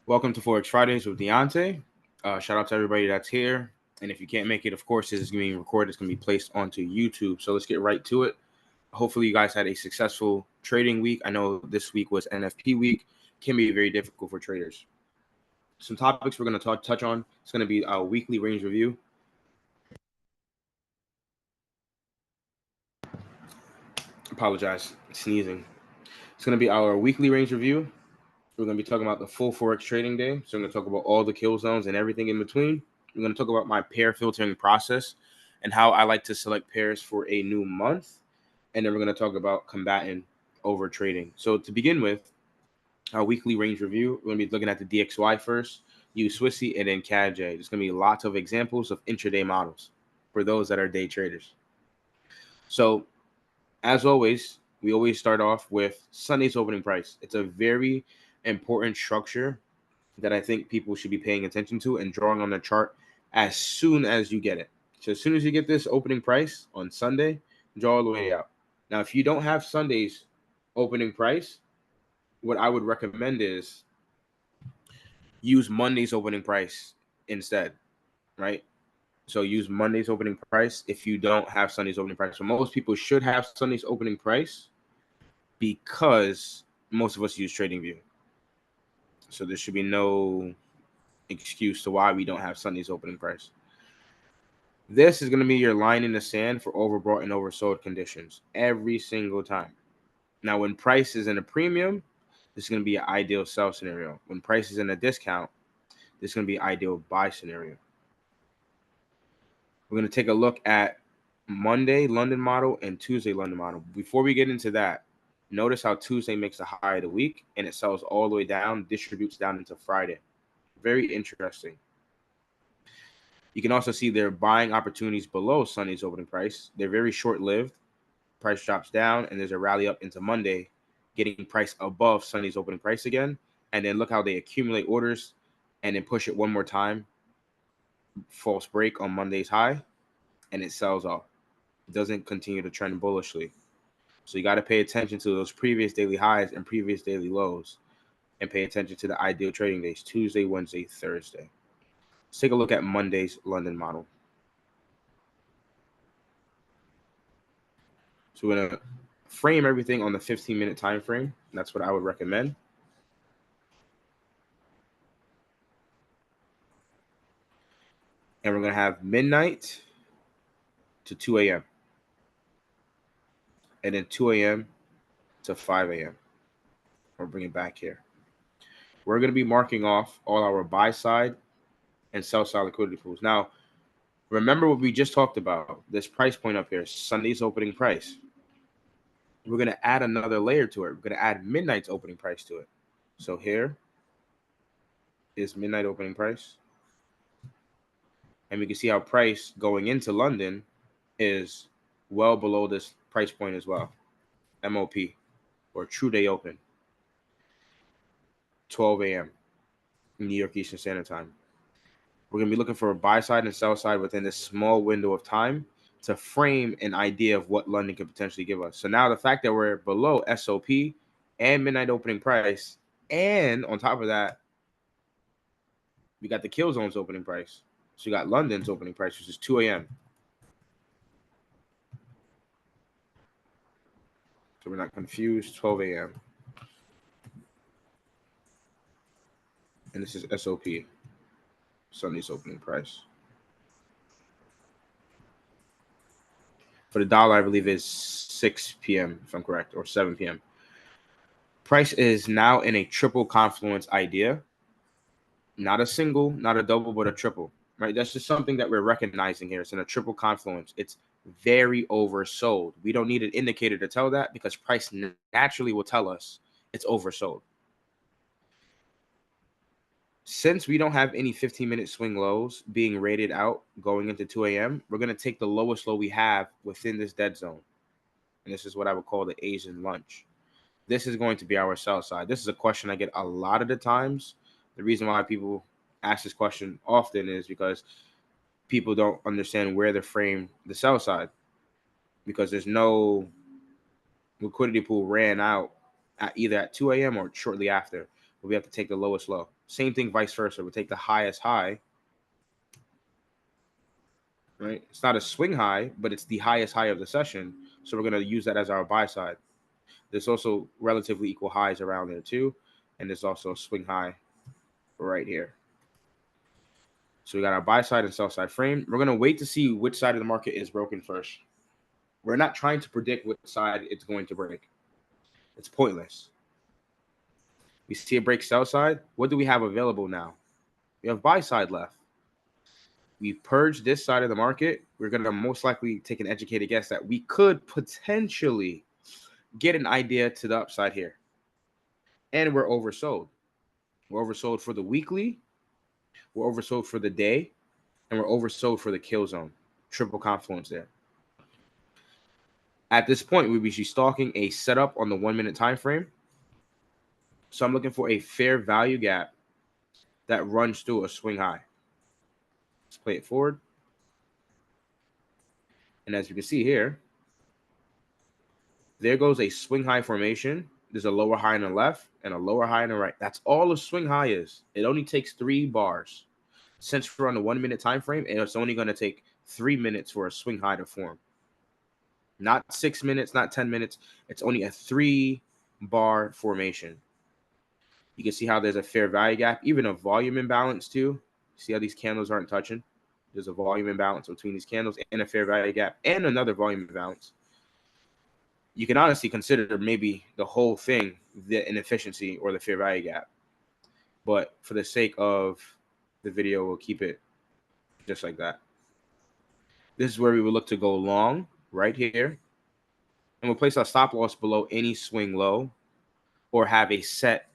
Welcome to Forex Fridays with Deontay. Shout out to everybody that's here. And if you can't make it, of course, this is going to be recorded. It's going to be placed onto YouTube. So let's get right to it. Hopefully, you guys had a successful trading week. I know this week was NFP week. Can be very difficult for traders. Some topics we're going to touch on. It's going to be a weekly range review. Apologize, sneezing. It's going to be our weekly range review. We're going to be talking about the full Forex trading day. So, we're going to talk about all the kill zones and everything in between. We're going to talk about my pair filtering process and how I like to select pairs for a new month. And then we're going to talk about combating over trading. So, to begin with, our weekly range review, we're going to be looking at the DXY first, use Swissy, and then CAD J. There's going to be lots of examples of intraday models for those that are day traders. So, as always, we always start off with Sunday's opening price. It's a very important structure that I think people should be paying attention to and drawing on the chart as soon as you get it. So as soon as you get this opening price on Sunday, draw all the way out. Now, if you don't have Sunday's opening price, what I would recommend is use Monday's opening price instead, right? So use Monday's opening price if you don't have Sunday's opening price. So most people should have Sunday's opening price because most of us use TradingView. So there should be no excuse to why we don't have Sunday's opening price. This is going to be your line in the sand for overbought and oversold conditions every single time. Now, when price is in a premium, this is going to be an ideal sell scenario. When price is in a discount, this is going to be an ideal buy scenario. We're going to take a look at Monday London model and Tuesday London model. Before we get into that, notice how Tuesday makes the high of the week and it sells all the way down, distributes down into Friday. Very interesting. You can also see their buying opportunities below Sunday's opening price. They're very short-lived. Price drops down, and there's a rally up into Monday, getting price above Sunday's opening price again. And then look how they accumulate orders and then push it one more time. False break on Monday's high, and it sells off. It doesn't continue to trend bullishly. So you got to pay attention to those previous daily highs and previous daily lows and pay attention to the ideal trading days, Tuesday, Wednesday, Thursday. Let's take a look at Monday's London model. So we're going to frame everything on the 15-minute time frame. That's what I would recommend. And we're going to have midnight to 2 a.m. and then 2 a.m. to 5 a.m. I'll bring it back here. We're going to be marking off all our buy side and sell side liquidity pools. Now, remember what we just talked about. This price point up here, Sunday's opening price. We're going to add another layer to it. We're going to add midnight's opening price to it. So here is midnight opening price. And we can see how price going into London is well below this price point as well. MOP, or true day open, 12 a.m. New York Eastern Standard Time. We're going to be looking for a buy side and sell side within this small window of time to frame an idea of what London could potentially give us. So now the fact that we're below SOP and midnight opening price, and on top of that, we got the kill zone's opening price. So you got London's opening price, which is 2 a.m. So we're not confused, 12 a.m. And this is SOP, Sunday's opening price. For the dollar, I believe is 6 p.m., if I'm correct, or 7 p.m. Price is now in a triple confluence idea. Not a single, not a double, but a triple, right? That's just something that we're recognizing here. It's in a triple confluence. It's very oversold. We don't need an indicator to tell that because price naturally will tell us it's oversold. Since we don't have any 15-minute swing lows being rated out going into 2 a.m., we're going to take the lowest low we have within this dead zone. And this is what I would call the Asian lunch. This is going to be our sell side. This is a question I get a lot of the times. The reason why people ask this question often is because people don't understand where to frame the sell side because there's no liquidity pool ran out at either at 2 a.m. or shortly after. But we have to take the lowest low. Same thing, vice versa. We take the highest high, right? It's not a swing high, but it's the highest high of the session. So we're going to use that as our buy side. There's also relatively equal highs around there too. And there's also a swing high right here. So we got our buy side and sell side frame. We're going to wait to see which side of the market is broken first. We're not trying to predict which side it's going to break. It's pointless. We see a break sell side. What do we have available now? We have buy side left. We've purged this side of the market. We're going to most likely take an educated guess that we could potentially get an idea to the upside here. And we're oversold. We're oversold for the weekly. We're oversold for the day. And we're oversold for the kill zone. Triple confluence there. At this point, we should be stalking a setup on the 1 minute time frame. So I'm looking for a fair value gap that runs through a swing high. Let's play it forward. And as you can see here, there goes a swing high formation. There's a lower high on the left and a lower high on the right. That's all a swing high is. It only takes 3 bars. Since we're on the 1 minute time frame, and it's only going to take 3 minutes for a swing high to form. Not 6 minutes, not 10 minutes. It's only a 3 bar formation. You can see how there's a fair value gap, even a volume imbalance too. See how these candles aren't touching? There's a volume imbalance between these candles and a fair value gap and another volume imbalance. You can honestly consider maybe the whole thing the inefficiency or the fair value gap. But for the sake of the video, we'll keep it just like that. This is where we would look to go long right here. And we'll place our stop loss below any swing low or have a set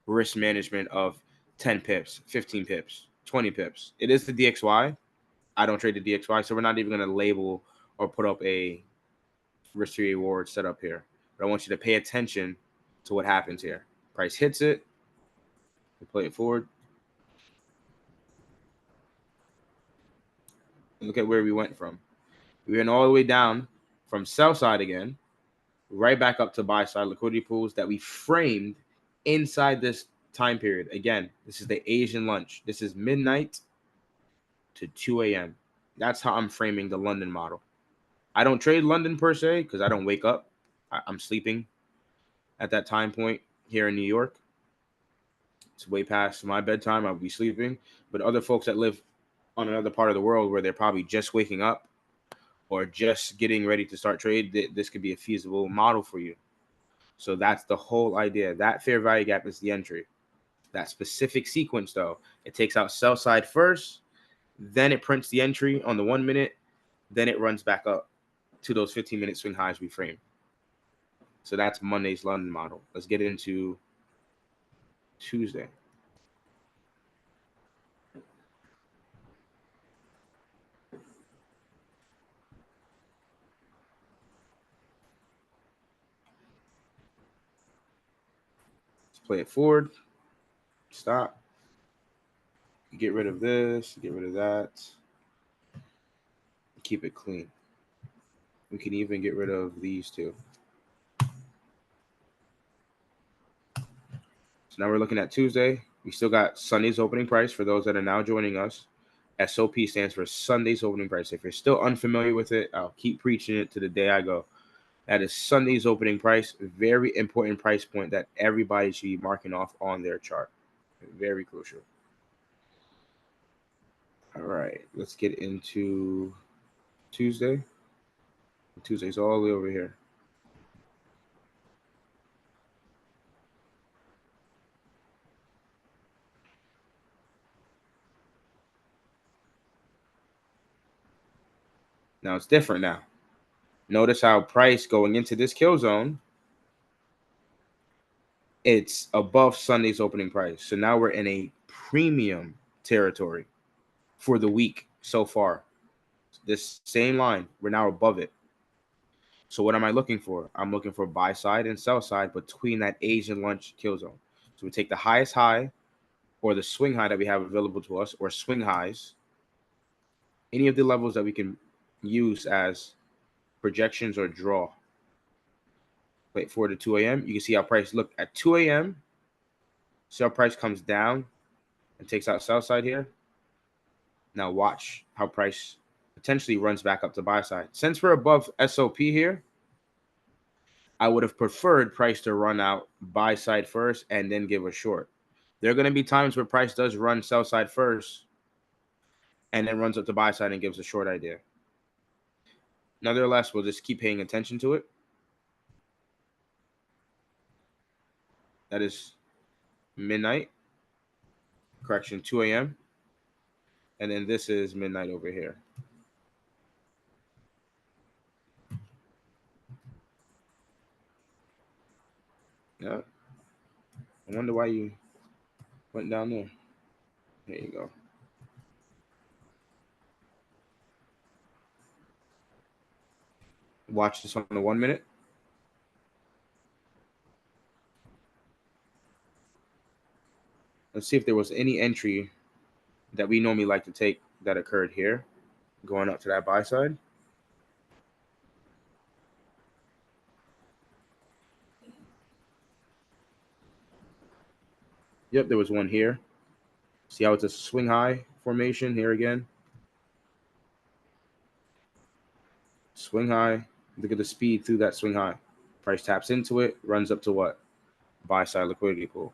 risk management of 10 pips, 15 pips, 20 pips. It is the DXY. I don't trade the DXY, so we're not even going to label or put up a risk to reward setup here. But I want you to pay attention to what happens here. Price hits it. We play it forward. And look at where we went from. We went all the way down from sell side again, right back up to buy side liquidity pools that we framed inside this time period. Again, this is the Asian lunch. This is midnight to 2 a.m. That's how I'm framing the London model. I don't trade London per se because I don't wake up. I'm sleeping at that time point here in New York. It's way past my bedtime. I'll be sleeping. But other folks that live on another part of the world where they're probably just waking up or just getting ready to start trade, this could be a feasible model for you. So that's the whole idea. That fair value gap is the entry. That specific sequence, though, it takes out sell side first, then it prints the entry on the 1 minute, then it runs back up to those 15-minute swing highs we framed. So that's Monday's London model. Let's get into Tuesday. Let's play it forward. Stop. Get rid of this. Get rid of that. Keep it clean. We can even get rid of these two. So now we're looking at Tuesday. We still got Sunday's opening price for those that are now joining us. SOP stands for Sunday's opening price. If you're still unfamiliar with it, I'll keep preaching it to the day I go. That is Sunday's opening price. Very important price point that everybody should be marking off on their chart. Very crucial. All right, let's get into Tuesday. Tuesday's all the way over here. Now it's different now. Notice how price going into this kill zone, it's above Sunday's opening price. So now we're in a premium territory for the week so far. This same line, we're now above it. So what am I looking for? I'm looking for buy side and sell side between that Asian lunch kill zone. So we take the highest high or the swing high that we have available to us, or swing highs, any of the levels that we can use as projections or draw. Wait for the 2 a.m. You can see how price looked at 2 a.m. See how price comes down and takes out sell side here. Now watch how price potentially runs back up to buy side. Since we're above SOP here, I would have preferred price to run out buy side first and then give a short. There are going to be times where price does run sell side first and then runs up to buy side and gives a short idea. Nonetheless, we'll just keep paying attention to it. That is midnight, correction, 2 a.m. And then this is midnight over here. Yeah. I wonder why you went down there. There you go. Watch this on the 1 minute. Let's see if there was any entry that we normally like to take that occurred here, going up to that buy side. Yep, there was one here. See how it's a swing high formation here again? Swing high. Look at the speed through that swing high. Price taps into it, runs up to what? Buy side liquidity pool.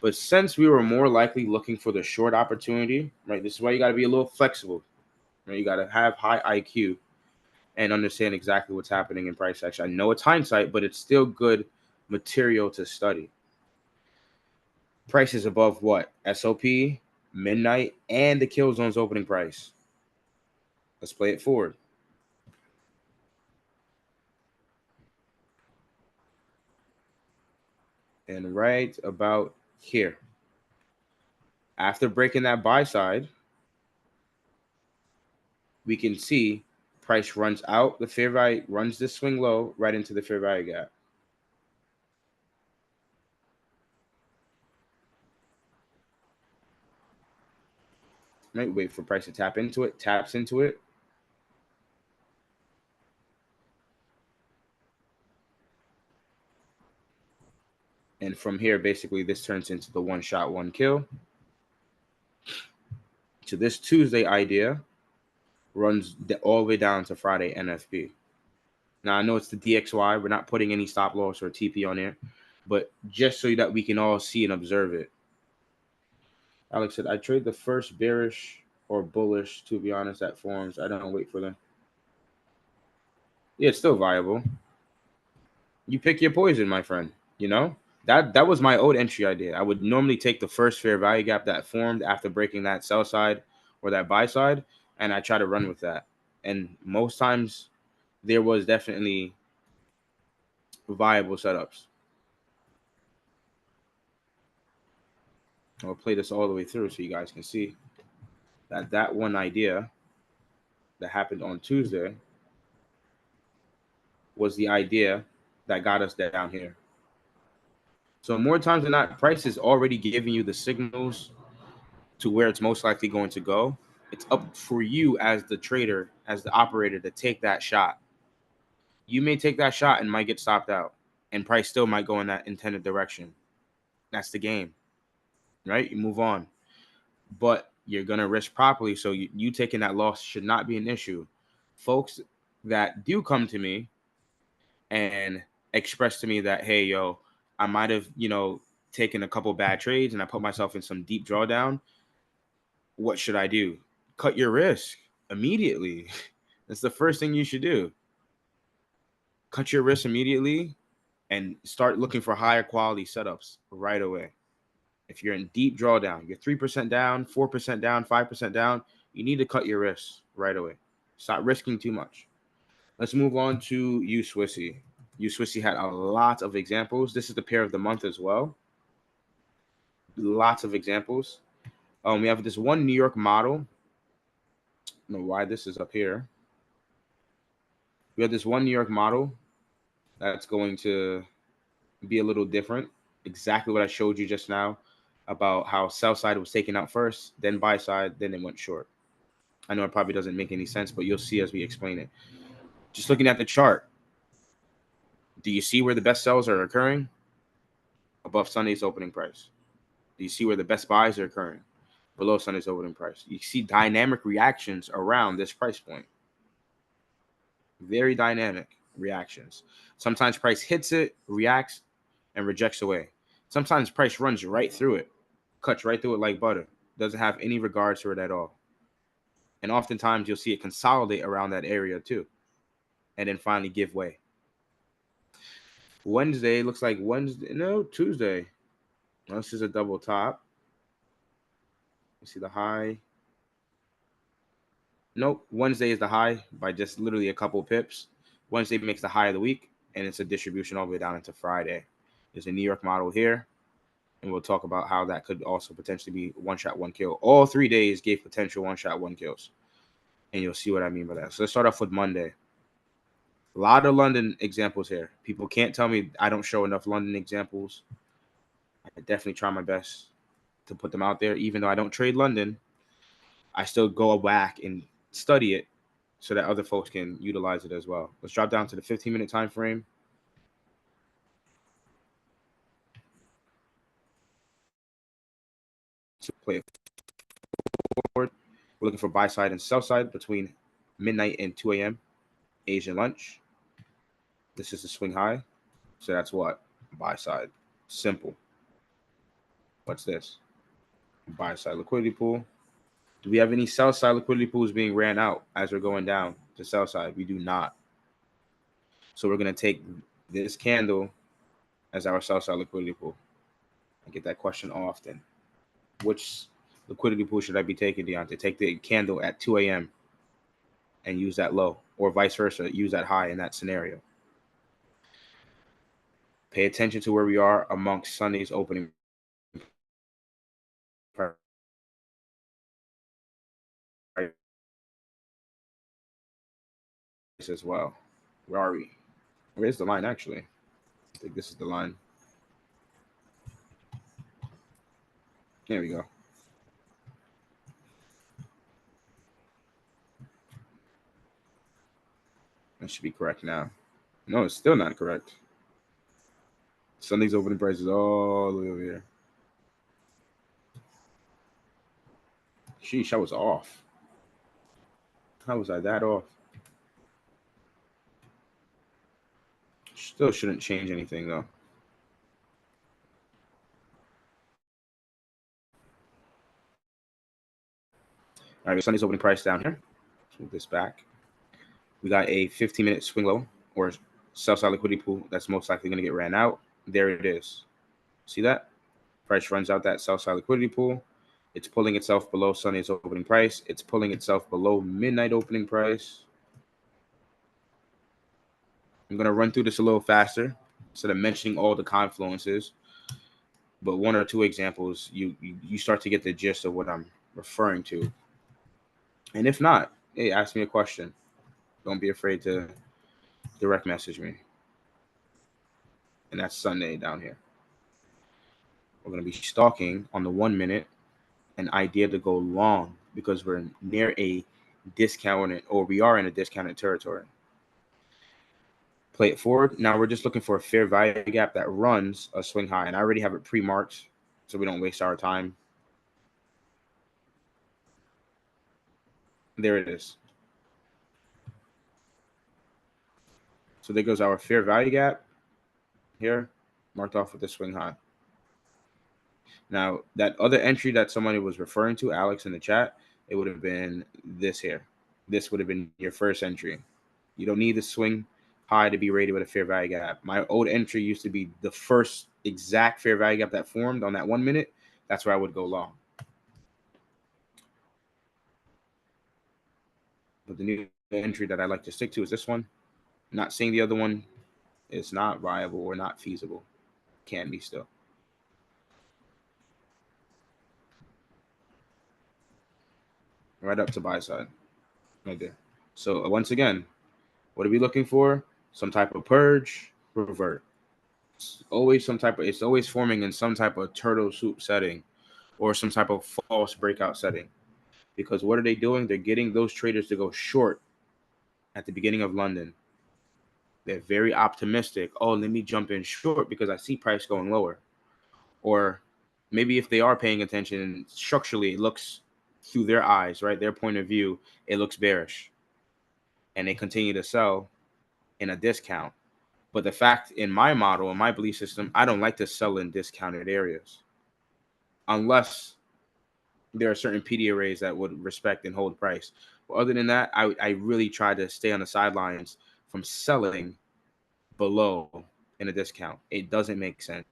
But since we were more likely looking for the short opportunity, right? This is why you got to be a little flexible. Right? You got to have high IQ and understand exactly what's happening in price action. I know it's hindsight, but it's still good material to study. Price is above what? SOP, midnight, and the kill zone's opening price. Let's play it forward. And right about here, after breaking that buy side, we can see price runs out the fair value, runs this swing low right into the fair value gap. Right, wait for price to tap into it, taps into it. And from here, basically, this turns into the one shot, one kill. So this Tuesday idea runs all the way down to Friday NFP. Now, I know it's the DXY. We're not putting any stop loss or TP on here, but just so that we can all see and observe it. Alex said, I trade the first bearish or bullish, to be honest, at forms. I don't wait for them. Yeah, it's still viable. You pick your poison, my friend. You know? That was my old entry idea. I would normally take the first fair value gap that formed after breaking that sell side or that buy side, and I try to run with that. And most times there was definitely viable setups. I'll play this all the way through so you guys can see that one idea that happened on Tuesday was the idea that got us down here. So more times than not, price is already giving you the signals to where it's most likely going to go. It's up for you as the trader, as the operator, to take that shot. You may take that shot and might get stopped out, and price still might go in that intended direction. That's the game, right? You move on. But you're going to risk properly. So you taking that loss should not be an issue. Folks that do come to me and express to me that, hey, yo, I might have, taken a couple bad trades and I put myself in some deep drawdown. What should I do? Cut your risk immediately. That's the first thing you should do. Cut your risk immediately and start looking for higher quality setups right away. If you're in deep drawdown, you're 3% down, 4% down, 5% down, you need to cut your risks right away. Stop risking too much. Let's move on to USWISSY. USWISSY had a lot of examples. This is the pair of the month as well. Lots of examples. We have this one New York model. I don't know why this is up here. We have this one New York model that's going to be a little different. Exactly what I showed you just now about how sell side was taken out first, then buy side, then it went short. I know it probably doesn't make any sense, but you'll see as we explain it. Just looking at the chart, do you see where the best sells are occurring? Above Sunday's opening price. Do you see where the best buys are occurring? below Sunday's opening price. You see dynamic reactions around this price point. Very dynamic reactions. Sometimes price hits it, reacts, and rejects away. Sometimes price runs right through it, cuts right through it like butter. Doesn't have any regards for it at all. And oftentimes you'll see it consolidate around that area too, and then finally give way. Wednesday looks like Wednesday, no, Tuesday. No, this is a double top. You see the high. Nope, Wednesday is the high by just literally a couple pips. Wednesday makes the high of the week, and it's a distribution all the way down into Friday. There's a New York model here, and we'll talk about how that could also potentially be one shot, one kill. All 3 days gave potential one shot, one kills, and you'll see what I mean by that. So let's start off with Monday. A lot of London examples here. People can't tell me I don't show enough London examples. I definitely try my best to put them out there. Even though I don't trade London, I still go back and study it so that other folks can utilize it as well. Let's drop down to the 15-minute time frame. So play it forward. We're looking for buy side and sell side between midnight and 2 a.m. Asian lunch. This is the swing high. So that's what? Buy side. Simple. What's this? Buy side liquidity pool. Do we have any sell side liquidity pools being ran out as we're going down to sell side? We do not. So we're going to take this candle as our sell side liquidity pool. I get that question often. Which liquidity pool should I be taking, Deontay? Take the candle at 2 a.m. and use that low, or vice versa, use that high in that scenario. Pay attention to where we are amongst Sunday's opening price as well. Where are we? Where's the line actually? I think this is the line. There we go. That should be correct now. No, it's still not correct. Sunday's opening price is all the way over here. Sheesh, I was off. How was I that off? Still shouldn't change anything though. All right, Sunday's opening price down here. Let's move this back. We got a 15-minute swing low or sell side liquidity pool that's most likely going to get ran out. There it is. See that? Price runs out that sell side liquidity pool. It's pulling itself below Sunday's opening price. It's pulling itself below midnight opening price. I'm going to run through this a little faster instead of mentioning all the confluences. But one or two examples, you start to get the gist of what I'm referring to. And if not, hey, ask me a question. Don't be afraid to direct message me. And that's Sunday down here. We're going to be stalking on the 1 minute, an idea to go long because we're near a discounted, or we are in a discounted territory. Play it forward. Now we're just looking for a fair value gap that runs a swing high. And I already have it pre-marked so we don't waste our time. There it is. So there goes our fair value gap here, marked off with the swing high. Now, that other entry that somebody was referring to, Alex, in the chat, it would have been this here. This would have been your first entry. You don't need the swing high to be rated with a fair value gap. My old entry used to be the first exact fair value gap that formed on that 1 minute. That's where I would go long. But the new entry that I like to stick to is this one. Not saying the other one is not viable or not feasible. Can be still. Right up to buy side. Right there. So once again, what are we looking for? Some type of purge, revert. It's always forming in some type of turtle soup setting or some type of false breakout setting. Because what are they doing? They're getting those traders to go short at the beginning of London. They're very optimistic. Oh, let me jump in short because I see price going lower. Or maybe if they are paying attention, structurally, it looks through their eyes, right? Their point of view, it looks bearish, and they continue to sell in a discount. But the fact in my model, in my belief system, I don't like to sell in discounted areas unless there are certain PD arrays that would respect and hold price. But other than that, I really try to stay on the sidelines from selling below in a discount. It doesn't make sense.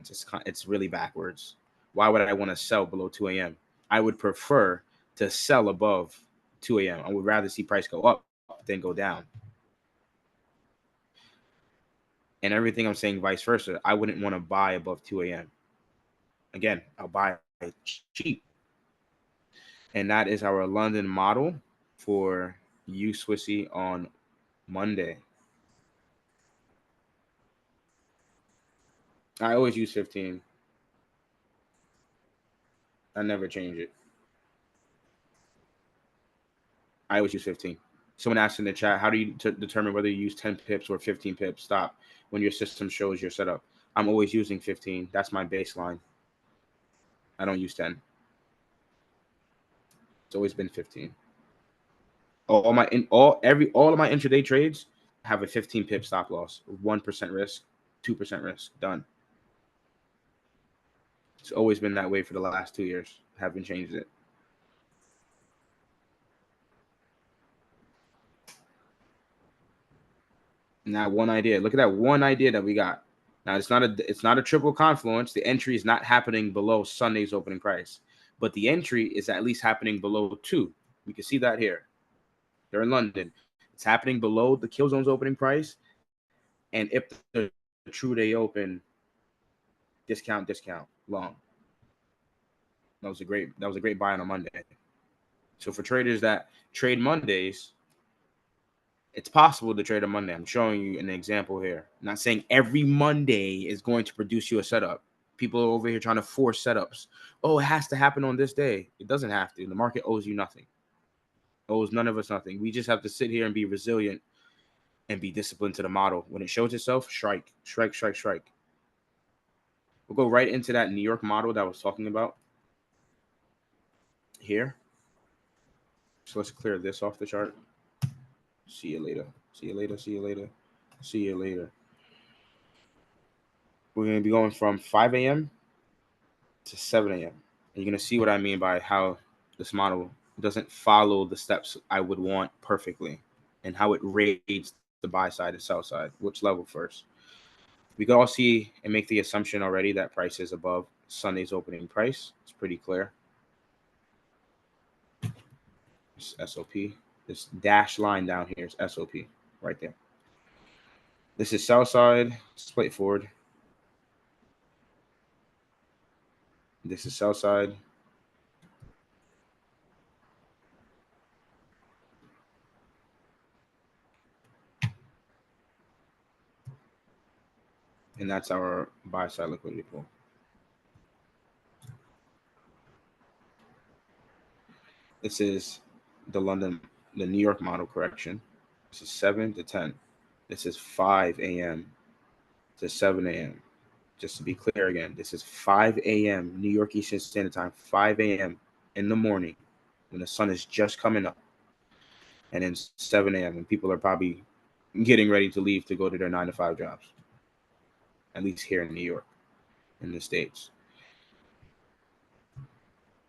It's really backwards. Why would I want to sell below 2 a.m.? I would prefer to sell above 2 a.m. I would rather see price go up than go down. And everything I'm saying vice versa. I wouldn't want to buy above 2 a.m. Again, I'll buy cheap. And that is our London model for U-Swissy on Monday. I always use 15. I never change it. I always use 15. Someone asked in the chat, how do you determine whether you use 10 pips or 15 pips? Stop when your system shows your setup. I'm always using 15. That's my baseline. I don't use 10. It's always been 15. All of my intraday trades have a 15 pip stop loss, 1% risk, 2% risk. Done. It's always been that way for the last 2 years. Haven't changed it. Now one idea. Look at that one idea that we got. Now it's not a triple confluence. The entry is not happening below Sunday's opening price, but the entry is at least happening below 2. We can see that here. They're in London. It's happening below the kill zone's opening price, and if the true day open, discount long. That was a great buy on a Monday. So for traders that trade Mondays, it's possible to trade a Monday. I'm showing you an example here. I'm not saying every Monday is going to produce you a setup. People are over here trying to force setups. Oh, it has to happen on this day. It doesn't have to. The market owes you nothing. It owes none of us nothing. We just have to sit here and be resilient and be disciplined to the model. When it shows itself, strike. We'll go right into that New York model that I was talking about here. So let's clear this off the chart. See you later. We're going to be going from 5 a.m. to 7 a.m. You're going to see what I mean by how this model doesn't follow the steps I would want perfectly and how it rates the buy side and sell side. Which level first? We can all see and make the assumption already that price is above Sunday's opening price. It's pretty clear. It's SOP. This dashed line down here is SOP right there. This is sell side. Split forward. This is sell side. And that's our buy side liquidity pool. This is the New York model correction. This is 7 to 10. This is 5 a.m. to 7 a.m. Just to be clear again, this is 5 a.m. New York Eastern Standard Time, 5 a.m. in the morning when the sun is just coming up. And then 7 a.m. when people are probably getting ready to leave to go to their 9-to-5 jobs. At least here in New York, in the States.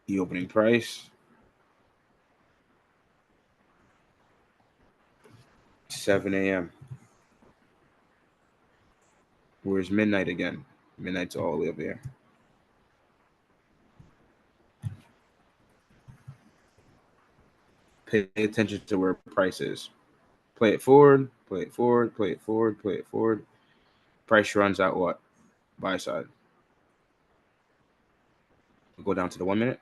The opening price, 7 a.m. Where's midnight again? Midnight's all the way up there. Pay attention to where price is. Play it forward. Price runs out what? Buy side. We'll go down to the 1 minute.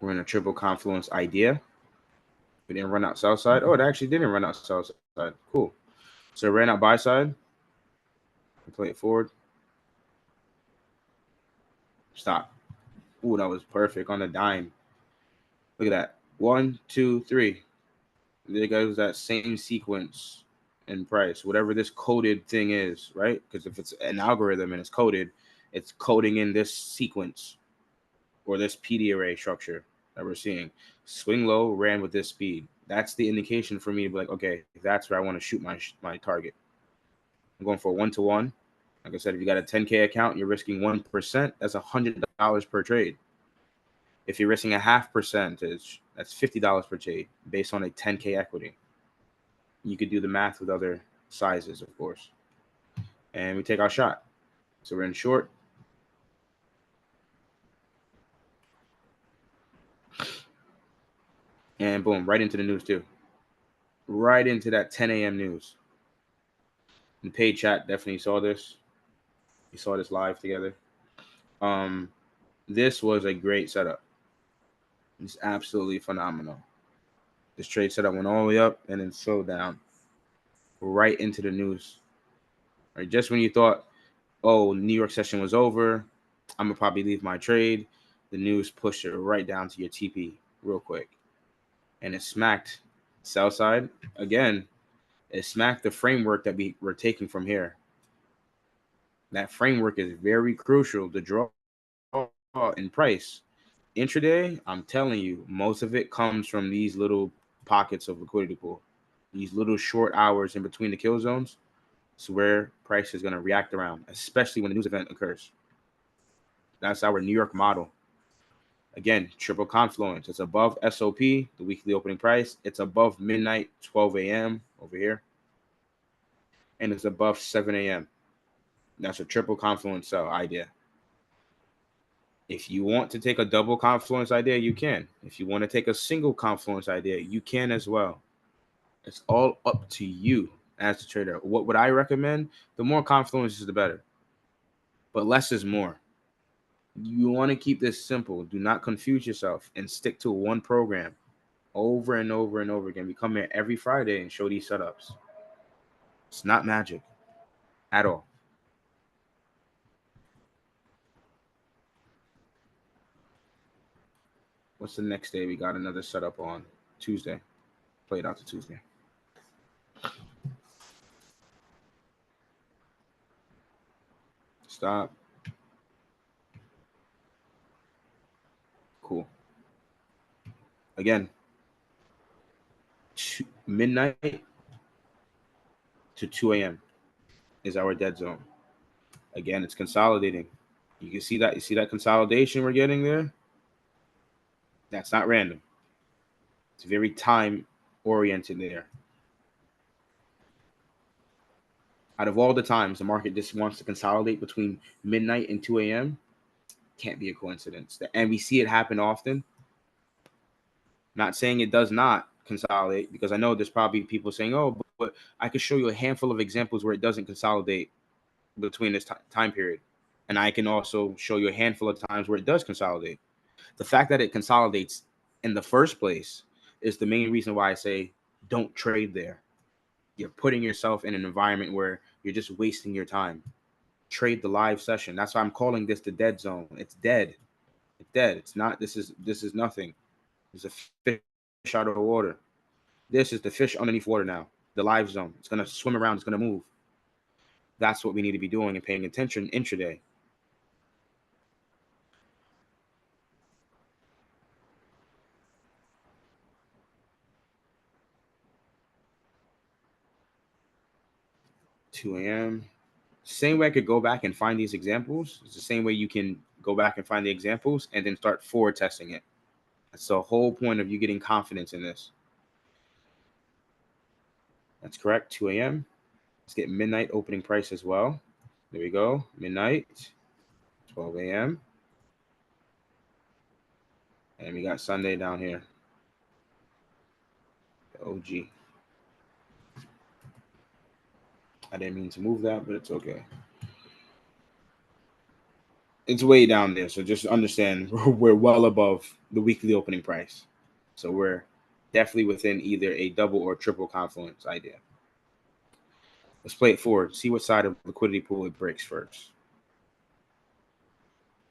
We're in a triple confluence idea. We didn't run out sell side. Oh, it actually didn't run out sell side. Cool. So it ran out buy side. Play it forward. Stop. Ooh, that was perfect on the dime. Look at that. 1, 2, 3. There goes that same sequence in price, whatever this coded thing is, right? Because if it's an algorithm and it's coded, it's coding in this sequence or this PD array structure that we're seeing. Swing low, ran with this speed. That's the indication for me to be like, okay, that's where I want to shoot my target. I'm going for 1-to-1. Like I said, if you got a 10K account, you're risking 1%. That's $100 per trade. If you're risking a half percentage, that's $50 per trade based on a 10K equity. You could do the math with other sizes, of course. And we take our shot. So we're in short. And boom, right into the news too. Right into that 10 a.m. news. The paid chat definitely saw this. We saw this live together. This was a great setup. It's absolutely phenomenal. This trade setup went all the way up and then slowed down right into the news. Right, just when you thought, oh, New York session was over, I'm gonna probably leave my trade. The news pushed it right down to your TP real quick, and it smacked sell side again. It smacked the framework that we were taking from here. That framework is very crucial to draw in price. Intraday, I'm telling you, most of it comes from these little pockets of liquidity pool, these little short hours in between the kill zones. It's where price is going to react around, especially when the news event occurs. That's our New York model. Again, triple confluence. It's above SOP, the weekly opening price. It's above midnight, 12 a.m. over here. And it's above 7 a.m. That's a triple confluence sell idea. If you want to take a double confluence idea, you can. If you want to take a single confluence idea, you can as well. It's all up to you as a trader. What would I recommend? The more confluences, the better. But less is more. You want to keep this simple. Do not confuse yourself and stick to one program over and over and over again. We come here every Friday and show these setups. It's not magic at all. What's the next day? We got another setup on Tuesday. Played out to Tuesday. Stop. Cool. Again, midnight to 2 a.m. is our dead zone. Again, it's consolidating. You can see that. You see that consolidation we're getting there? That's not random. It's very time oriented there. Out of all the times the market just wants to consolidate between midnight and 2 a.m., can't be a coincidence. And we see it happen often. Not saying it does not consolidate, because I know there's probably people saying, oh, but I could show you a handful of examples where it doesn't consolidate between this time period. And I can also show you a handful of times where it does consolidate. The fact that it consolidates in the first place is the main reason why I say don't trade there. You're putting yourself in an environment where you're just wasting your time. Trade the live session. That's why I'm calling this the dead zone. It's dead. It's dead. It's not. This is nothing. There's a fish out of water. This is the fish underneath water now. The live zone. It's gonna swim around. It's gonna move. That's what we need to be doing and paying attention intraday. Two a.m. Same way I could go back and find these examples. It's the same way you can go back and find the examples and then start forward testing it. That's the whole point of you getting confidence in this. That's correct. 2 a.m. Let's get midnight opening price as well. There we go. Midnight, 12 a.m. And we got Sunday down here. The OG. I didn't mean to move that, but it's okay. It's way down there. So just understand we're well above the weekly opening price. So we're definitely within either a double or triple confluence idea. Let's play it forward. See what side of the liquidity pool it breaks first.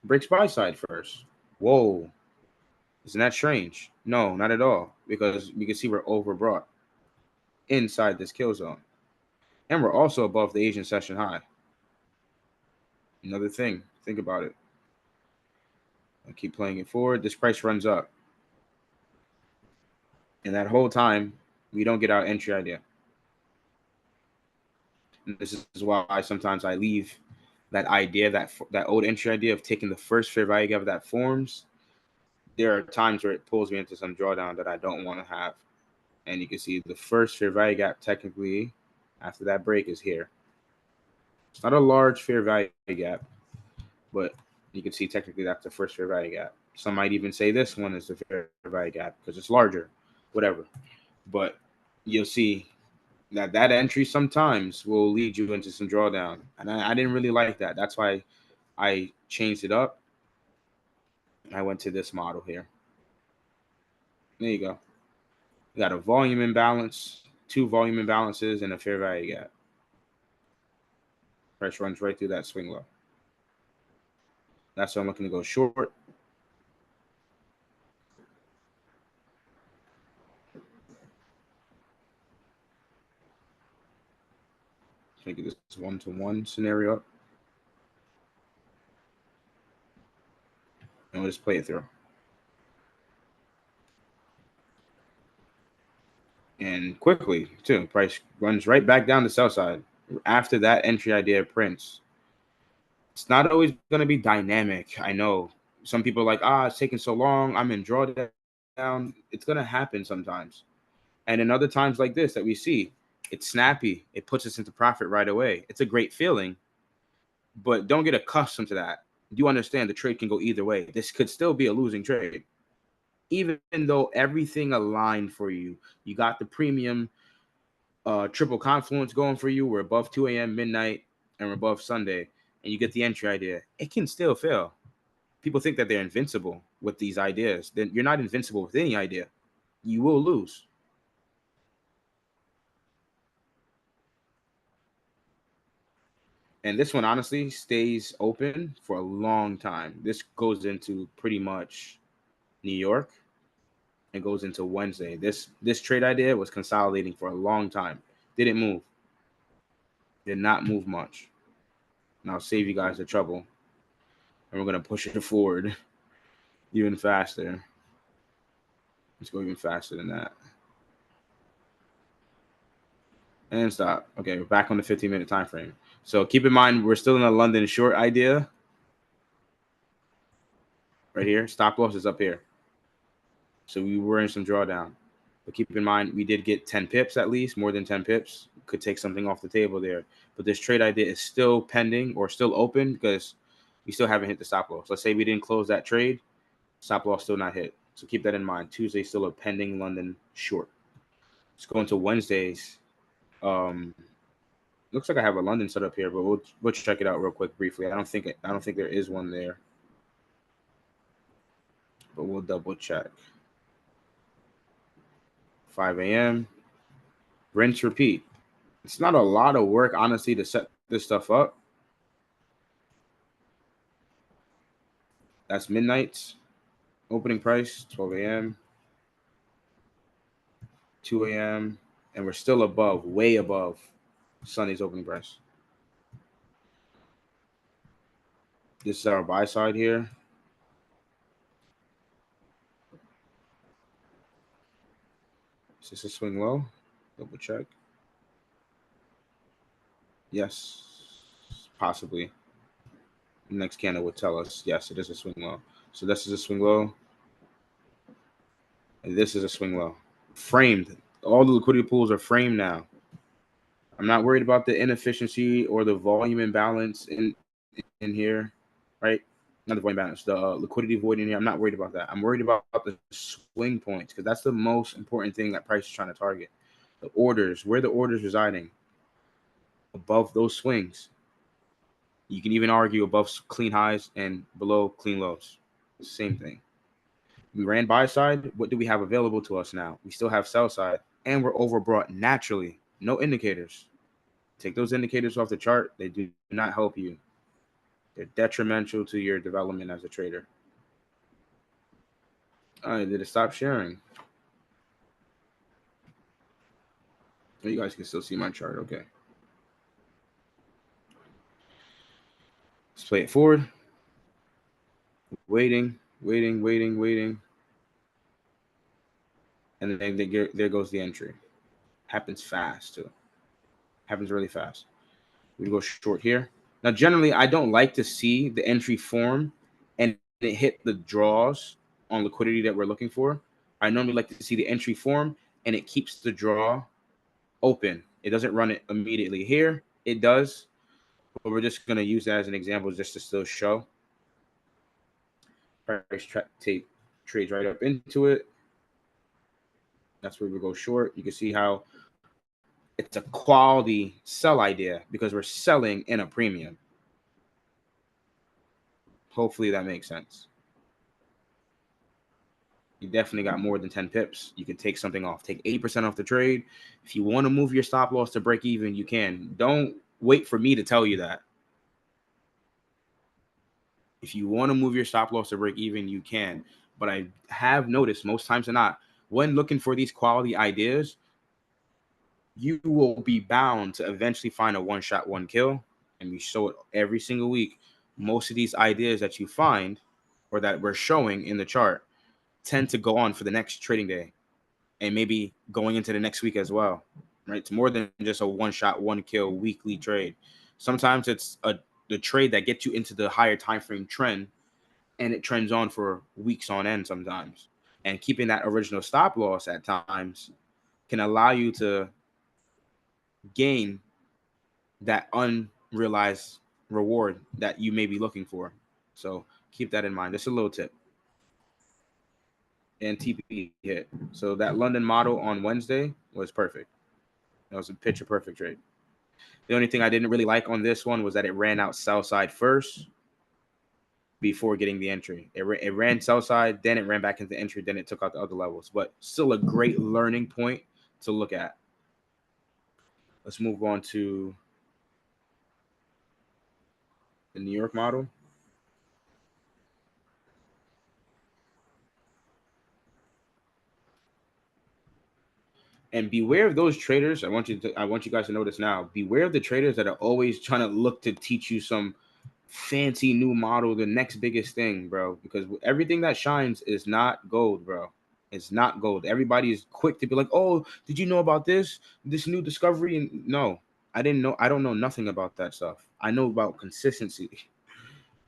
Breaks buy side first. Whoa. Isn't that strange? No, not at all. Because we can see we're overbought inside this kill zone. And we're also above the Asian session high. Another thing, think about it. I keep playing it forward. This price runs up. And that whole time, we don't get our entry idea. And this is why sometimes I leave that idea, that old entry idea of taking the first fair value gap that forms. There are times where it pulls me into some drawdown that I don't want to have. And you can see the first fair value gap technically after that break is here. It's not a large fair value gap, but you can see technically that's the first fair value gap. Some might even say this one is the fair value gap because it's larger, whatever. But you'll see that entry sometimes will lead you into some drawdown. And I didn't really like that. That's why I changed it up. I went to this model here. There you go. We got a volume imbalance, two volume imbalances, and a fair value gap. Price runs right through that swing low. That's why I'm looking to go short. Make it this one-to-one scenario up. And we'll just play it through. And quickly, too. Price runs right back down the sell side after that entry idea prints. It's not always going to be dynamic. I know some people are like, it's taking so long. I'm in drawdown. It's going to happen sometimes. And in other times like this that we see, it's snappy. It puts us into profit right away. It's a great feeling, but don't get accustomed to that. You understand the trade can go either way. This could still be a losing trade. Even though everything aligned for you, you got the premium triple confluence going for you. We're above 2 a.m. midnight and we're above Sunday, and you get the entry idea. It can still fail. People think that they're invincible with these ideas. Then you're not invincible with any idea. You will lose. And this one honestly stays open for a long time. This goes into pretty much New York. It goes into Wednesday. This trade idea was consolidating for a long time. Didn't move. Did not move much. And I'll save you guys the trouble. And we're gonna push it forward even faster. Let's go even faster than that. And stop. Okay, we're back on the 15-minute time frame. So keep in mind we're still in a London short idea. Right here. Stop loss is up here. So we were in some drawdown. But keep in mind, we did get 10 pips at least, more than 10 pips. Could take something off the table there. But this trade idea is still pending or still open because we still haven't hit the stop loss. Let's say we didn't close that trade, stop loss still not hit. So keep that in mind. Tuesday still a pending London short. Let's go into Wednesdays. Looks like I have a London set up here, but we'll check it out real quick briefly. I don't think there is one there, but we'll double check. 5 a.m. Rinse, repeat. It's not a lot of work, honestly, to set this stuff up. That's midnight's opening price, 12 a.m., 2 a.m., and we're still above, way above Sunday's opening price. This is our buy side here. Is this a swing low? Double check. Yes, possibly. The next candle would tell us, yes, it is a swing low. So this is a swing low. And this is a swing low. Framed. All the liquidity pools are framed now. I'm not worried about the inefficiency or the volume imbalance in here, right? Not the volume balance, the liquidity void in here. I'm not worried about that. I'm worried about the swing points because that's the most important thing that price is trying to target. The orders, where the orders residing above those swings. You can even argue above clean highs and below clean lows. Same thing. We ran buy side. What do we have available to us now? We still have sell side, and we're overbought naturally. No indicators. Take those indicators off the chart. They do not help you. They're detrimental to your development as a trader. All right, did it stop sharing? Oh, you guys can still see my chart. Okay. Let's play it forward. Waiting. And then there goes the entry. Happens fast too. Happens really fast. We go short here. Now, generally, I don't like to see the entry form and it hit the draws on liquidity that we're looking for. I normally like to see the entry form and it keeps the draw open. It doesn't run it immediately. Here, it does, but we're just going to use that as an example just to still show. Price tape trades right up into it. That's where we go short. You can see how it's a quality sell idea because we're selling in a premium. Hopefully that makes sense. You definitely got more than 10 pips. You can take something off. Take 80% off the trade. If you want to move your stop loss to break even, you can. Don't wait for me to tell you that. If you want to move your stop loss to break even, you can. But I have noticed most times than not, when looking for these quality ideas, you will be bound to eventually find a one-shot, one kill. And we show it every single week. Most of these ideas that you find or that we're showing in the chart tend to go on for the next trading day and maybe going into the next week as well, right? It's more than just a one-shot, one kill weekly trade. Sometimes it's the trade that gets you into the higher time frame trend, and it trends on for weeks on end sometimes. And keeping that original stop loss at times can allow you to gain that unrealized reward that you may be looking for. So keep that in mind. Just a little tip. And TP hit. So that London model on Wednesday was perfect. That was a picture perfect trade. The only thing I didn't really like on this one was that it ran out sell side first before getting the entry. It ran sell side, then it ran back into entry, then it took out the other levels. But still a great learning point to look at. Let's move on to the New York model. And beware of those traders. I want you guys to notice now. Beware of the traders that are always trying to look to teach you some fancy new model, the next biggest thing, bro. Because everything that shines is not gold, bro. It's not gold. Everybody is quick to be like, "Oh, did you know about this new discovery?" And no, I didn't know. I don't know nothing about that stuff. I know about consistency.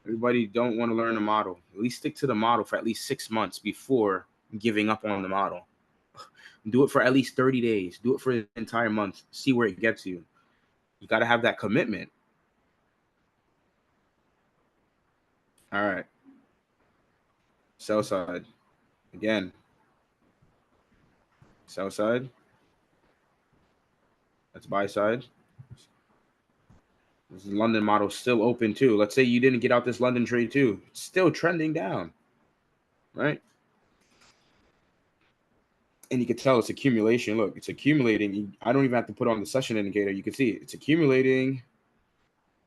Everybody don't want to learn a model. At least stick to the model for at least 6 months before giving up on the model. Do it for at least 30 days. Do it for an entire month. See where it gets you. You got to have that commitment. All right. Sell side. Again. Sell side. That's buy side. This London model still open too. Let's say you didn't get out this London trade too. It's still trending down. Right? And you can tell it's accumulation. Look, it's accumulating. I don't even have to put on the session indicator. You can see it. It's accumulating,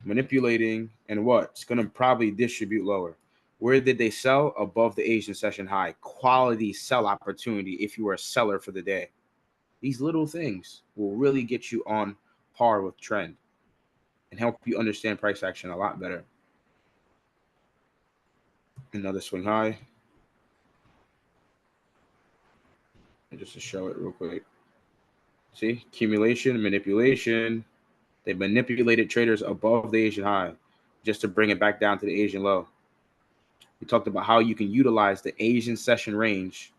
manipulating, and what? It's going to probably distribute lower. Where did they sell? Above the Asian session high. Quality sell opportunity if you are a seller for the day. These little things will really get you on par with trend and help you understand price action a lot better. Another swing high. And just to show it real quick. See, accumulation, manipulation. They manipulated traders above the Asian high just to bring it back down to the Asian low. We talked about how you can utilize the Asian session range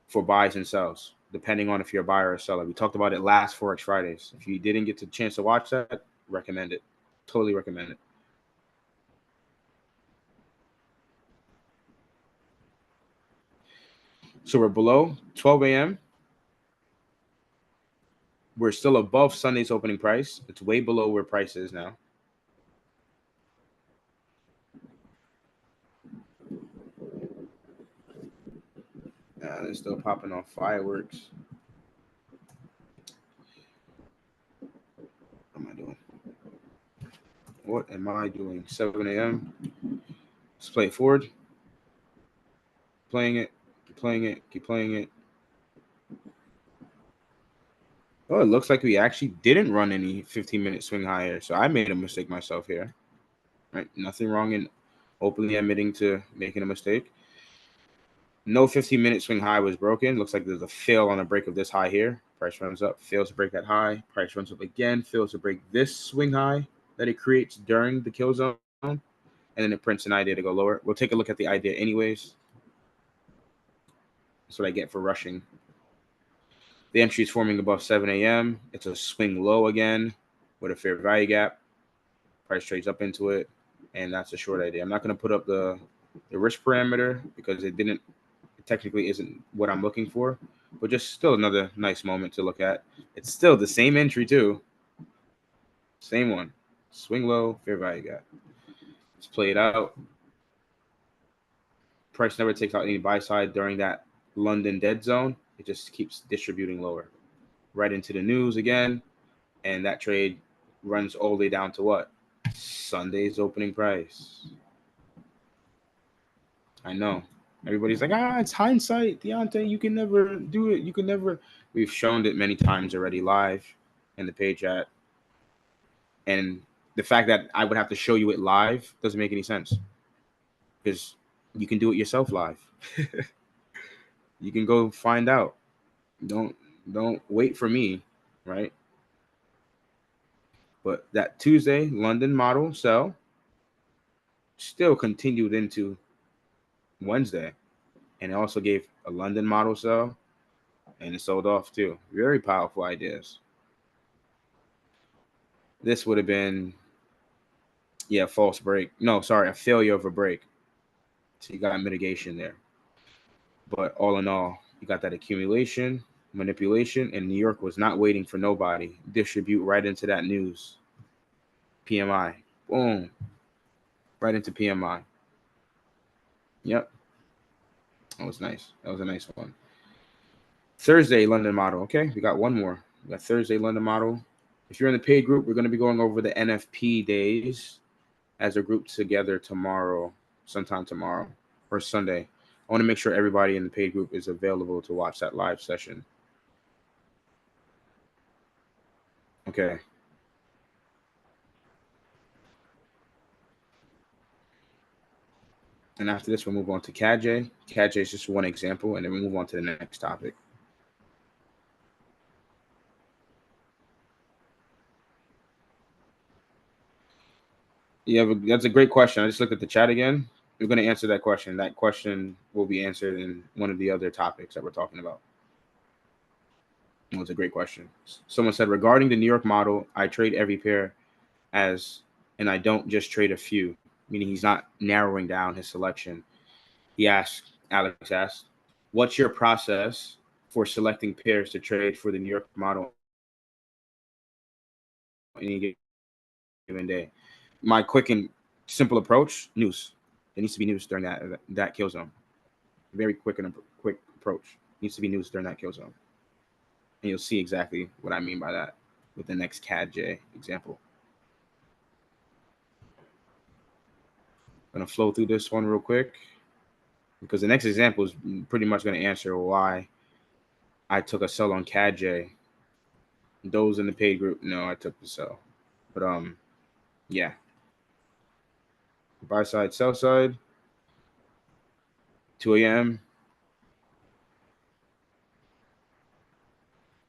for buys and sells, depending on if you're a buyer or a seller. We talked about it last Forex Fridays. If you didn't get the chance to watch that, recommend it. Totally recommend it. So we're below 12 a.m. We're still above Sunday's opening price. It's way below where price is now. They're still popping off fireworks. What am I doing? What am I doing? 7 a.m. Let's play it forward. Playing it. Keep playing it. Keep playing it. Oh, it looks like we actually didn't run any 15-minute swing higher. So I made a mistake myself here. right? Nothing wrong in openly admitting to making a mistake. No 15-minute swing high was broken. Looks like there's a fail on the break of this high here. Price runs up, fails to break that high. Price runs up again, fails to break this swing high that it creates during the kill zone. And then it prints an idea to go lower. We'll take a look at the idea anyways. That's what I get for rushing. The entry is forming above 7 a.m. It's a swing low again with a fair value gap. Price trades up into it, and that's a short idea. I'm not going to put up the risk parameter because it technically isn't what I'm looking for, but just still another nice moment to look at. It's still the same entry too. Same one. Swing low, fair value gap. Let's play it out. Price never takes out any buy side during that London dead zone. It just keeps distributing lower. Right into the news again, and that trade runs all the way down to what? Sunday's opening price. I know. Everybody's like, it's hindsight, Deontay. You can never do it. You can never. We've shown it many times already live in the page chat. And the fact that I would have to show you it live doesn't make any sense because you can do it yourself live. You can go find out. Don't wait for me, right? But that Tuesday London model sell still continued into Wednesday, and it also gave a London model sell, and it sold off too. Very powerful ideas. This would have been, false break. No, sorry, a failure of a break. So you got mitigation there. But all in all, you got that accumulation, manipulation, and New York was not waiting for nobody. Distribute right into that news. PMI. Boom. Right into PMI. Yep. That was nice. That was a nice one. Thursday London model. Okay, we got one more. We got Thursday London model. If you're in the paid group, we're going to be going over the NFP days as a group together tomorrow, sometime tomorrow or Sunday. I want to make sure everybody in the paid group is available to watch that live session. Okay. And after this, we'll move on to CAJ. CAJ is just one example, and then we'll move on to the next topic. Yeah, that's a great question. I just looked at the chat again. We're going to answer that question. That question will be answered in one of the other topics that we're talking about. It was a great question. Someone said, regarding the New York model, I trade every pair and I don't just trade a few, meaning he's not narrowing down his selection. Alex asked, what's your process for selecting pairs to trade for the New York model any given day? My quick and simple approach, news. There needs to be news during that kill zone. Very quick approach. Needs to be news during that kill zone. And you'll see exactly what I mean by that with the next CAD-J example. I'm going to flow through this one real quick because the next example is pretty much going to answer why I took a sell on CAD-J. Those in the paid group, no, I took the sell. But yeah. Buy side, sell side. 2 a.m.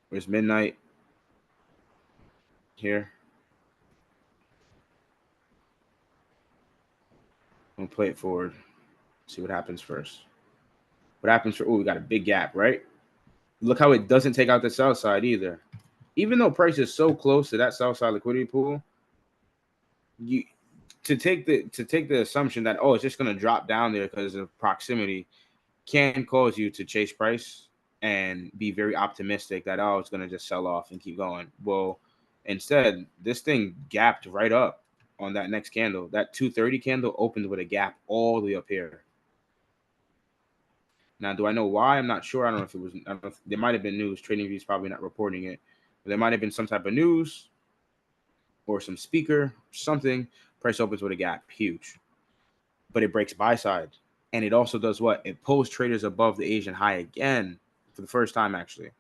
Where's midnight? Here. I'm gonna play it forward. See what happens first. What happens we got a big gap, right? Look how it doesn't take out the sell side either. Even though price is so close to that sell side liquidity pool, you to take the assumption that it's just gonna drop down there because of proximity can cause you to chase price and be very optimistic that it's gonna just sell off and keep going. Well, instead, this thing gapped right up on that next candle. That 230 candle opened with a gap all the way up here. Now, do I know why? I'm not sure. I don't know if there might have been news. TradingView's probably not reporting it. But there might have been some type of news or some speaker, something. Price opens with a gap, huge. But it breaks buy side. And it also does what? It pulls traders above the Asian high again for the first time, actually.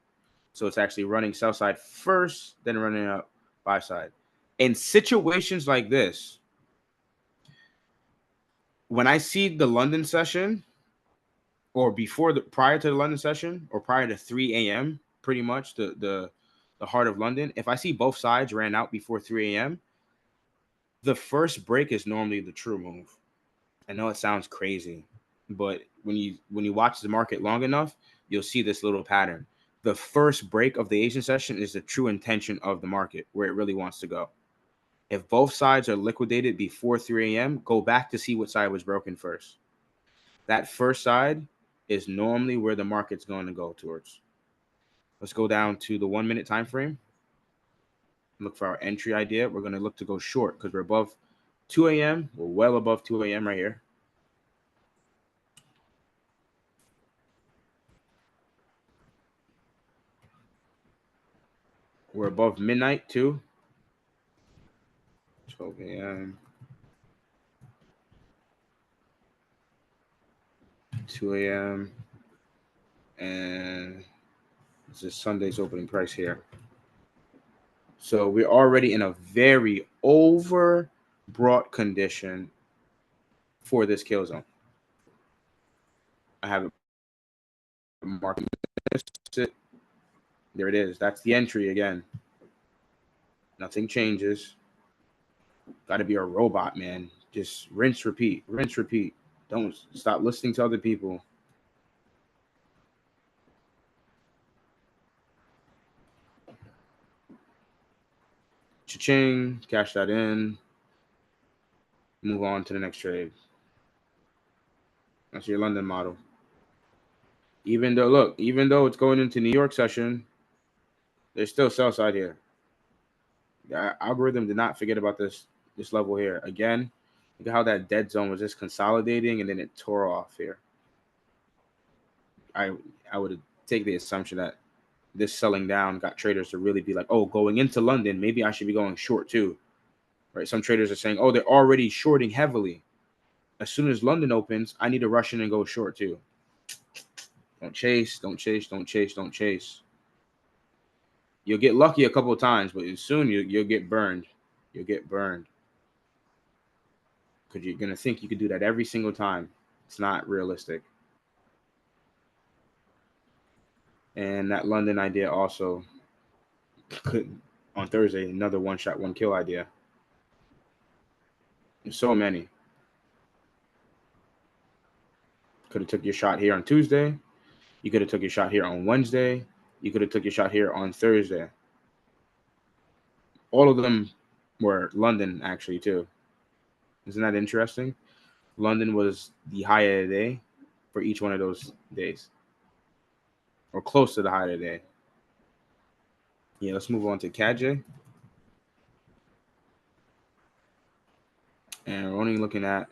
So it's actually running sell side first, then running up buy side. In situations like this, when I see the London session, or prior to the London session, or prior to 3 a.m., pretty much the heart of London, if I see both sides ran out before 3 a.m., the first break is normally the true move. I know it sounds crazy, but when you watch the market long enough, you'll see this little pattern. The first break of the Asian session is the true intention of the market, where it really wants to go. If both sides are liquidated before 3 a.m., go back to see what side was broken first. That first side is normally where the market's going to go towards. Let's go down to the 1 minute time frame. Look for our entry idea. We're going to look to go short because we're above 2 a.m. We're well above 2 a.m. right here. We're above midnight too. 12 a.m. 2 a.m. And this is Sunday's opening price here. So we're already in a very overbought condition for this kill zone. I have it marked. There it is. That's the entry again. Nothing changes. Got to be a robot, man. Just rinse, repeat, rinse, repeat. Don't stop listening to other people. Cha-ching, cash that in. Move on to the next trade. That's your London model. Even though it's going into New York session, there's still sell side here. The algorithm did not forget about this level here. Again, look at how that dead zone was just consolidating and then it tore off here. I would take the assumption that this selling down got traders to really be like, oh, going into London, maybe I should be going short too. Right? Some traders are saying, oh, they're already shorting heavily. As soon as London opens, I need to rush in and go short too. Don't chase, don't chase, don't chase, don't chase. You'll get lucky a couple of times, but soon you'll get burned. You'll get burned. Because you're going to think you could do that every single time. It's not realistic. And that London idea also could, on Thursday, another one shot, one kill idea. There's so many. Could have took your shot here on Tuesday. You could have took your shot here on Wednesday. You could have took your shot here on Thursday. All of them were London, actually, too. Isn't that interesting? London was the high of the day for each one of those days. Or close to the high of the day. Yeah, let's move on to CAJ. And we're only looking at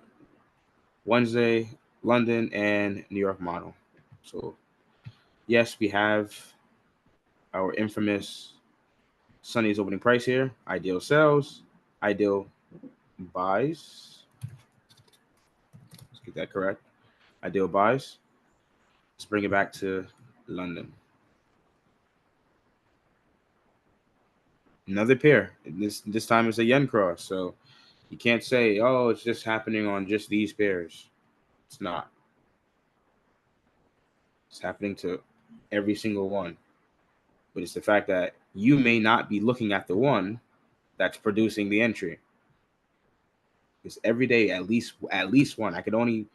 Wednesday, London, and New York model. So, yes, we have our infamous Sunday's opening price here. Ideal sells, ideal buys. Let's get that correct. Ideal buys. Let's bring it back to London. Another pair. This time it's a yen cross. So you can't say, oh, it's just happening on just these pairs. It's not. It's happening to every single one. But it's the fact that you may not be looking at the one that's producing the entry. Because every day, at least one. I could only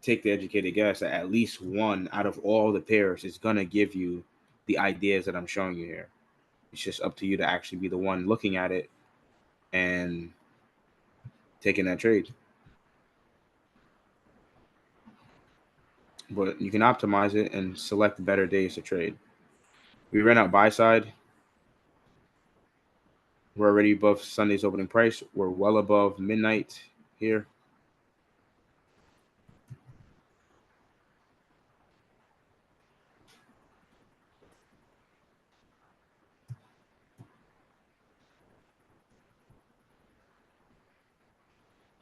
take the educated guess that at least one out of all the pairs is going to give you the ideas that I'm showing you here. It's just up to you to actually be the one looking at it and taking that trade. But you can optimize it and select better days to trade. We ran out buy side. We're already above Sunday's opening price. We're well above midnight here.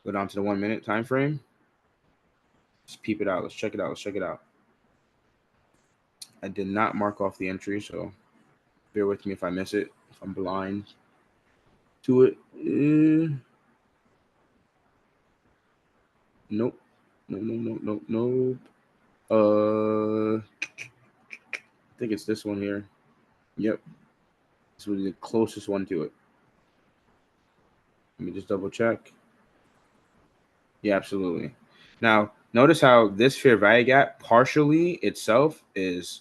Go down to the 1 minute time frame. Let's peep it out. Let's check it out. Let's check it out. I did not mark off the entry, so bear with me if I miss it, if I'm blind to it. Nope. Nope. I think it's this one here. Yep. This was the closest one to it. Let me just double check. Yeah, absolutely. Now, notice how this fair value gap partially itself is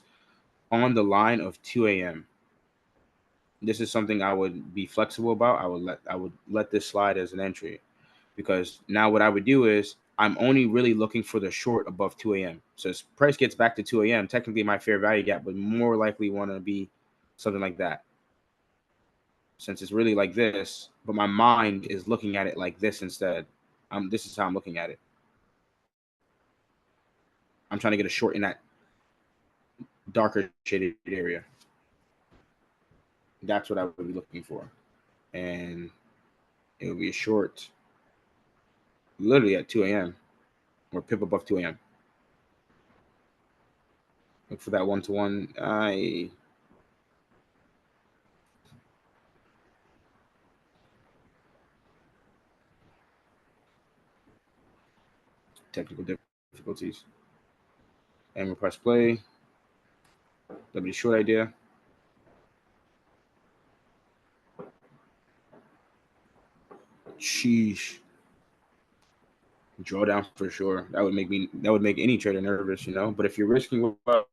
on the line of 2 a.m. This is something I would be flexible about. I would let this slide as an entry, because now what I would do is I'm only really looking for the short above 2 a.m. So as price gets back to 2 a.m., technically my fair value gap would more likely want to be something like that. Since it's really like this, but my mind is looking at it like this instead. This is how I'm looking at it. I'm trying to get a short in that darker shaded area. That's what I would be looking for. And it would be a short literally at 2 a.m. or pip above 2 a.m. Look for that one-to-one. Technical difficulties. And we'll press play. That'll be a short idea. Sheesh. Drawdown for sure. That would make any trader nervous, you know. But if you're risking well,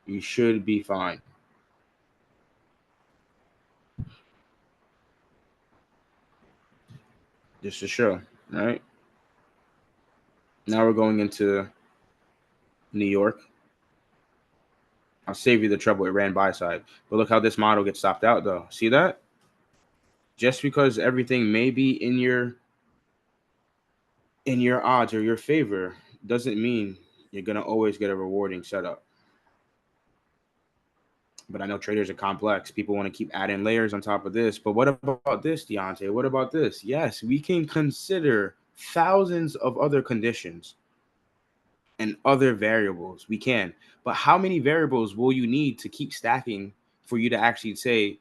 you should be fine. Just to show, all right? Now we're going into New York. I'll save you the trouble. It ran buy side. But look how this model gets stopped out, though. See that? Just because everything may be in your odds or your favor doesn't mean you're going to always get a rewarding setup. But I know traders are complex. People want to keep adding layers on top of this. But what about this, Deontay? What about this? Yes, we can consider thousands of other conditions and other variables. We can. But how many variables will you need to keep stacking for you to actually say,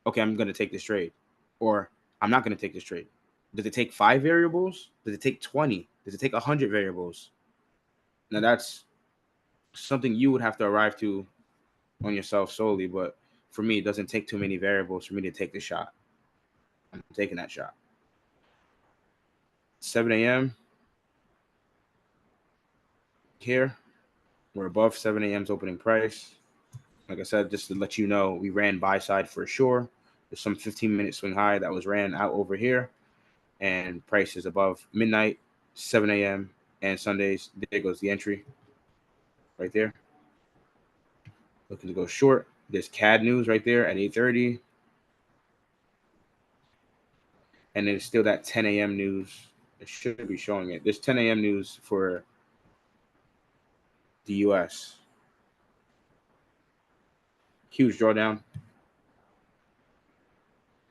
okay, I'm going to take this trade, or I'm not going to take this trade? Does it take 5 variables? Does it take 20? Does it take 100 variables? Now, that's something you would have to arrive to on yourself solely. But for me, it doesn't take too many variables for me to take the shot. I'm taking that shot. 7 a.m. here. We're above 7 a.m.'s opening price. Like I said, just to let you know, we ran buy side for sure. There's some 15-minute swing high that was ran out over here. And price is above midnight, 7 a.m. and Sundays. There goes the entry right there. Looking to go short. There's CAD news right there at 8:30. And then it's still that 10 a.m. news. It should be showing it. There's 10 a.m. news for the U.S. Huge drawdown.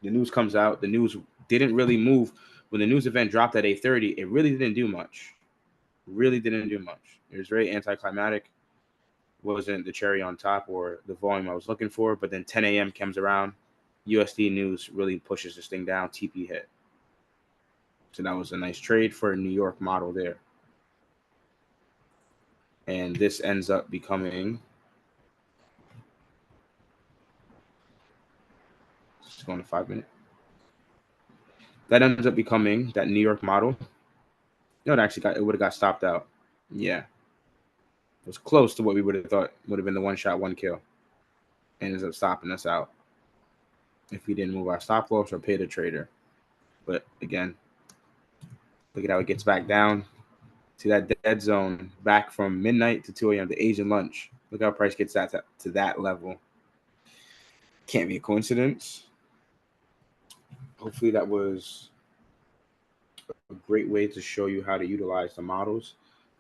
The news comes out. The news didn't really move. When the news event dropped at 8:30, it really didn't do much. Really didn't do much. It was very anticlimactic. Wasn't the cherry on top or the volume I was looking for. But then 10 a.m. comes around. USD news really pushes this thing down. TP hit. So that was a nice trade for a New York model there. And this ends up becoming, just going to 5 minutes. That ends up becoming that New York model. No, it would have got stopped out. Yeah. It was close to what we would have thought would have been the one shot, one kill. And ends up stopping us out if we didn't move our stop loss or pay the trader. But again, look at how it gets back down to that dead zone, back from midnight to 2 a.m., the Asian lunch. Look how price gets that to that level. Can't be a coincidence. Hopefully that was a great way to show you how to utilize the models.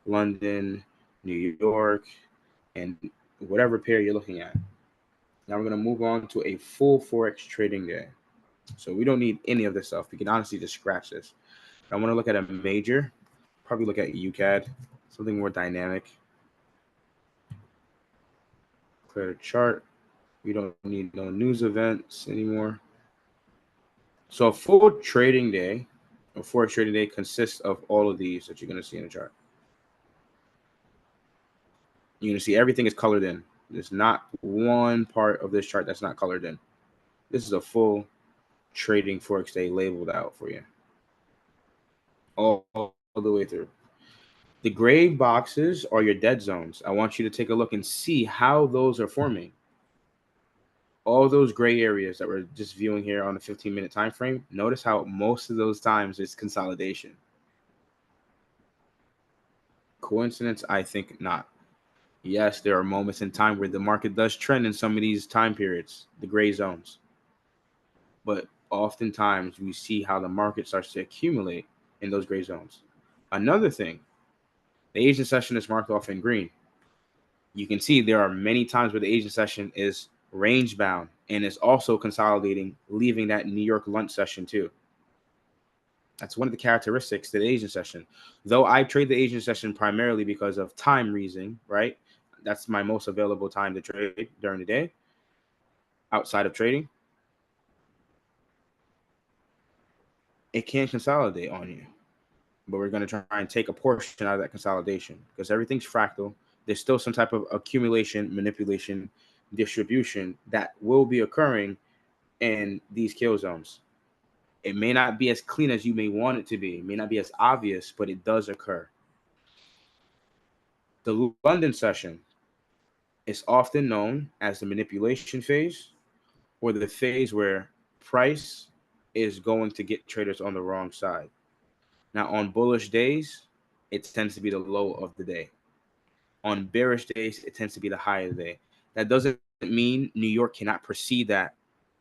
London, New York, and whatever pair you're looking at. Now we're going to move on to a full Forex trading day. So we don't need any of this stuff. We can honestly just scratch this. I want to look at a major, probably look at UCAD, something more dynamic. Clear the chart. We don't need no news events anymore. So a full trading day A Forex trading day consists of all of these that you're going to see in the chart. You're going to see everything is colored in. There's not one part of this chart that's not colored in. This is a full trading Forex day labeled out for you. All the way through. The gray boxes are your dead zones. I want you to take a look and see how those are forming. All those gray areas that we're just viewing here on the 15-minute time frame, notice how most of those times it's consolidation. Coincidence? I think not. Yes, there are moments in time where the market does trend in some of these time periods, the gray zones. But oftentimes we see how the market starts to accumulate in those gray zones. Another thing, the Asian session is marked off in green. You can see there are many times where the Asian session is range bound and is also consolidating, leaving that New York lunch session too. That's one of the characteristics to the Asian session. Though I trade the Asian session primarily because of time reason, right? That's my most available time to trade during the day outside of trading. It can consolidate on you, but we're going to try and take a portion out of that consolidation because everything's fractal. There's still some type of accumulation, manipulation, distribution that will be occurring in these kill zones. It may not be as clean as you may want it to be. It may not be as obvious, but it does occur. The London session is often known as the manipulation phase or the phase where price is going to get traders on the wrong side. Now, on bullish days, it tends to be the low of the day. On bearish days, it tends to be the high of the day. That doesn't mean New York cannot perceive that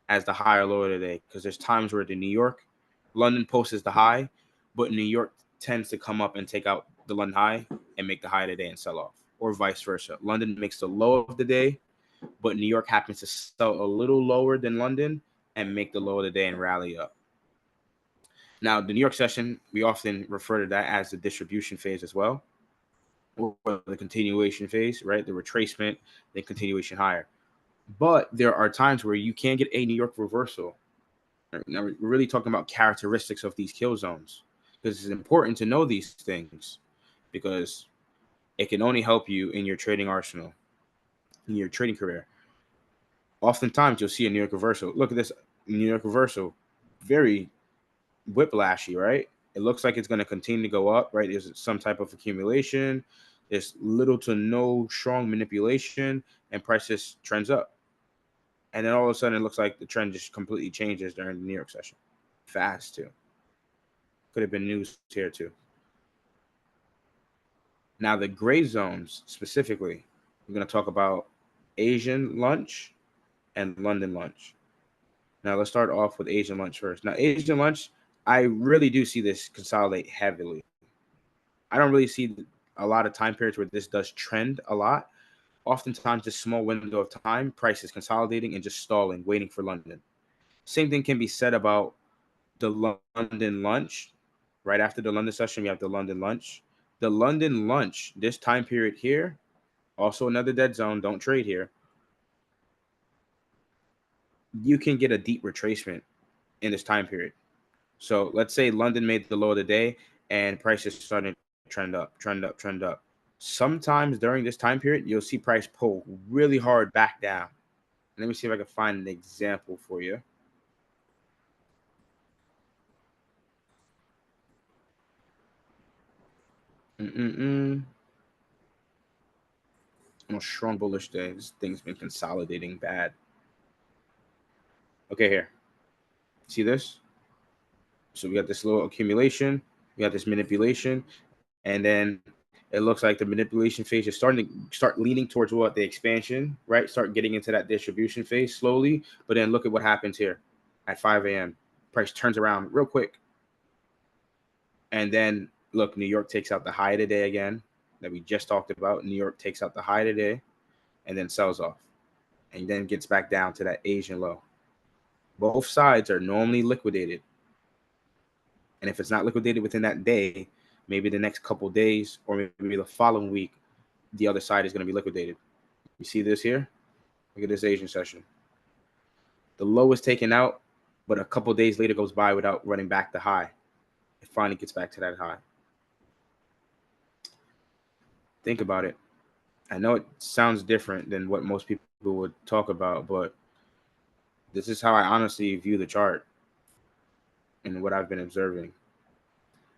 as the high or low of the day, because there's times where the New York, London post is the high, but New York tends to come up and take out the London high and make the high of the day and sell off, or vice versa. London makes the low of the day, but New York happens to sell a little lower than London and make the low of the day and rally up. Now, the New York session, we often refer to that as the distribution phase as well, or the continuation phase, right? The retracement, then continuation higher. But there are times where you can get a New York reversal. Now, we're really talking about characteristics of these kill zones because it's important to know these things because it can only help you in your trading arsenal, in your trading career. Oftentimes, you'll see a New York reversal. Look at this New York reversal. Very whiplashy, right? It looks like it's going to continue to go up, right? There's some type of accumulation. There's little to no strong manipulation, and price just trends up. And then all of a sudden, it looks like the trend just completely changes during the New York session. Fast, too. Could have been news here, too. Now, the gray zones, specifically, we're going to talk about Asian lunch and London lunch. Now, let's start off with Asian lunch first. Now, Asian lunch, I really do see this consolidate heavily. I don't really see a lot of time periods where this does trend a lot. Oftentimes, this small window of time, price is consolidating and just stalling, waiting for London. Same thing can be said about the London lunch. Right after the London session, we have the London lunch. The London lunch, this time period here, also another dead zone. Don't trade here. You can get a deep retracement in this time period. So let's say London made the low of the day and price is starting to trend up, trend up, trend up. Sometimes during this time period, you'll see price pull really hard back down. Let me see if I can find an example for you. On a strong bullish day, this thing's been consolidating bad. Okay, here. See this? So we got this little accumulation, we got this manipulation, and then it looks like the manipulation phase is starting to start leaning towards what the expansion, right? Start getting into that distribution phase slowly. But then look at what happens here at 5 a.m. Price turns around real quick. And then look, New York takes out the high of the day again that we just talked about. New York takes out the high of the day and then sells off and then gets back down to that Asian low. Both sides are normally liquidated. And if it's not liquidated within that day, maybe the next couple days or maybe the following week, the other side is going to be liquidated. You see this here? Look at this Asian session. The low is taken out, but a couple days later goes by without running back the high. it finally gets back to that high. Think about it. I know it sounds different than what most people would talk about, but this is how I honestly view the chart and what I've been observing.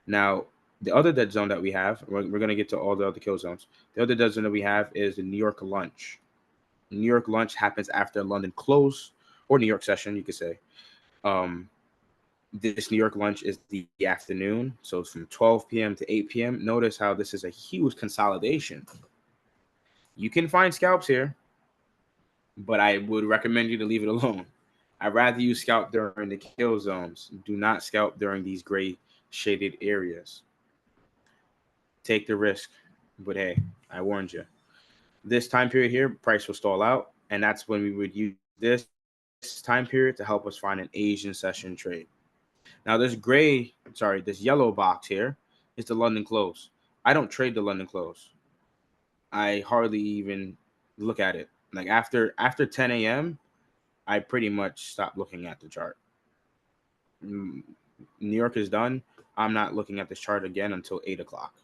Now, the other dead zone that we have, we're going to get to all the other kill zones. The other dead zone that we have is the New York lunch. New York lunch happens after London close, or New York session, you could say. Um, this New York lunch is the afternoon, so it's from 12 p.m. to 8 p.m. Notice how this is a huge consolidation. You can find scalps here, but I would recommend you to leave it alone. I'd rather you scalp during the kill zones. Do not scalp during these gray shaded areas. Take the risk, but hey, I warned you. This time period here, price will stall out, and that's when we would use this time period to help us find an Asian session trade. Now, this yellow box here is the London close. I don't trade the London close. I hardly even look at it. Like after 10 a.m., I pretty much stop looking at the chart. New York is done. I'm not looking at this chart again until 8 o'clock.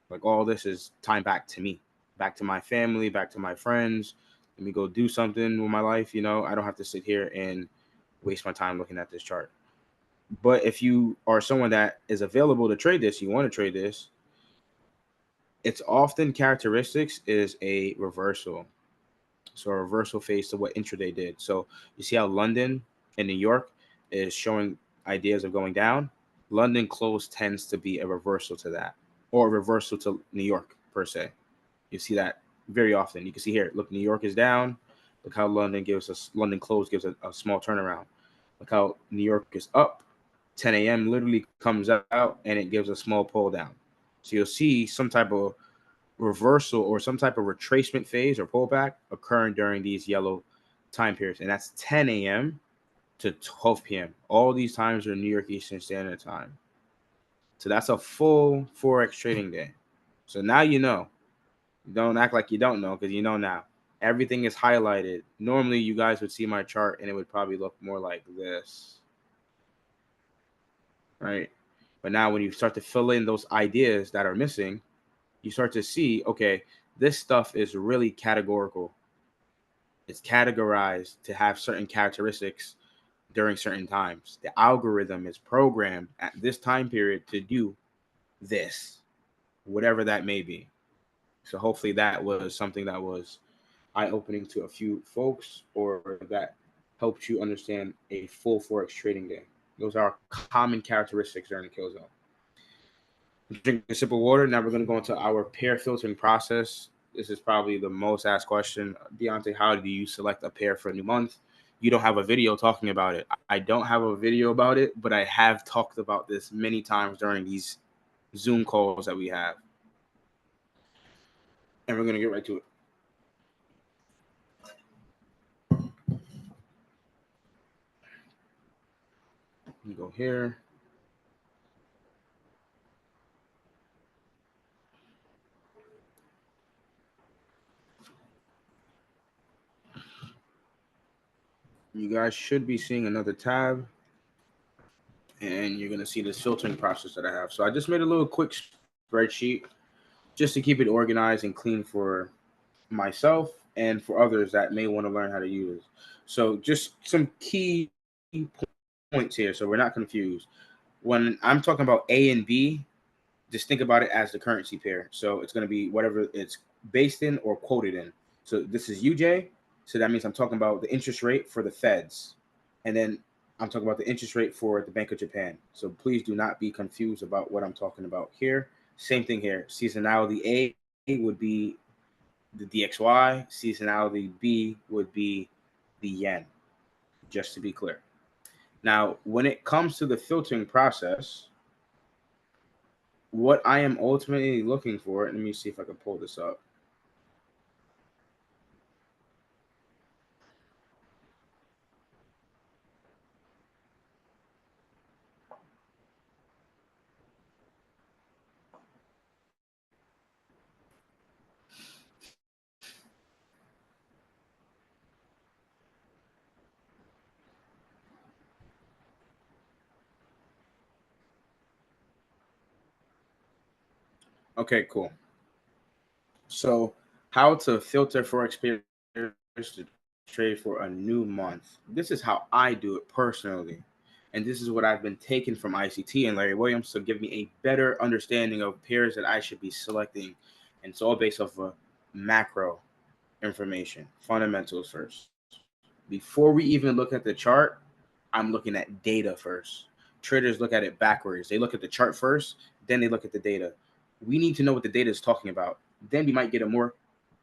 Like all this is time back to me, back to my family, back to my friends. Let me go do something with my life. I don't have to sit here and waste my time looking at this chart. But if you are someone that is available to trade this, you want to trade this, its often characteristics is a reversal. So a reversal phase to what intraday did. So you see how London and New York is showing ideas of going down. London close tends to be a reversal to that, or a reversal to New York per se. You see that very often. You can see here, look, New York is down. Look how London close gives a small turnaround. Look how New York is up. 10 a.m. literally comes out and it gives a small pull down. So you'll see some type of reversal or some type of retracement phase or pullback occurring during these yellow time periods. And that's 10 a.m. to 12 p.m. All these times are New York Eastern Standard Time. So that's a full Forex trading day. So now you know. Don't act like you don't know, because you know now. Everything is highlighted. Normally, you guys would see my chart and it would probably look more like this, right? But now when you start to fill in those ideas that are missing, you start to see, okay, this stuff is really categorical. It's categorized to have certain characteristics during certain times. The algorithm is programmed at this time period to do this, whatever that may be. So hopefully that was something that was eye-opening to a few folks, or that helped you understand a full Forex trading day. Those are common characteristics during the kill zone. Drink a sip of water. Now we're going to go into our pair filtering process. This is probably the most asked question. Deontay, how do you select a pair for a new month? You don't have a video talking about it. I don't have a video about it, but I have talked about this many times during these Zoom calls that we have. And we're going to get right to it. You go here. You guys should be seeing another tab, and you're going to see this filtering process that I have. So I just made a little quick spreadsheet just to keep it organized and clean for myself and for others that may want to learn how to use it. So just some key points here so we're not confused. When I'm talking about A and B, just think about it as the currency pair. So it's going to be whatever it's based in or quoted in. So this is UJ. So that means I'm talking about the interest rate for the Feds. And then I'm talking about the interest rate for the Bank of Japan. So please do not be confused about what I'm talking about here. Same thing here. Seasonality A would be the DXY. Seasonality B would be the yen, just to be clear. Now, when it comes to the filtering process, what I am ultimately looking for, let me see if I can pull this up. Okay, cool. So, how to filter Forex pairs to trade for a new month. This is how I do it personally. And this is what I've been taking from ICT and Larry Williams to give me a better understanding of pairs that I should be selecting. And it's all based off of macro information, fundamentals first. Before we even look at the chart, I'm looking at data first. Traders look at it backwards. They look at the chart first, then they look at the data. We need to know what the data is talking about. Then we might get a more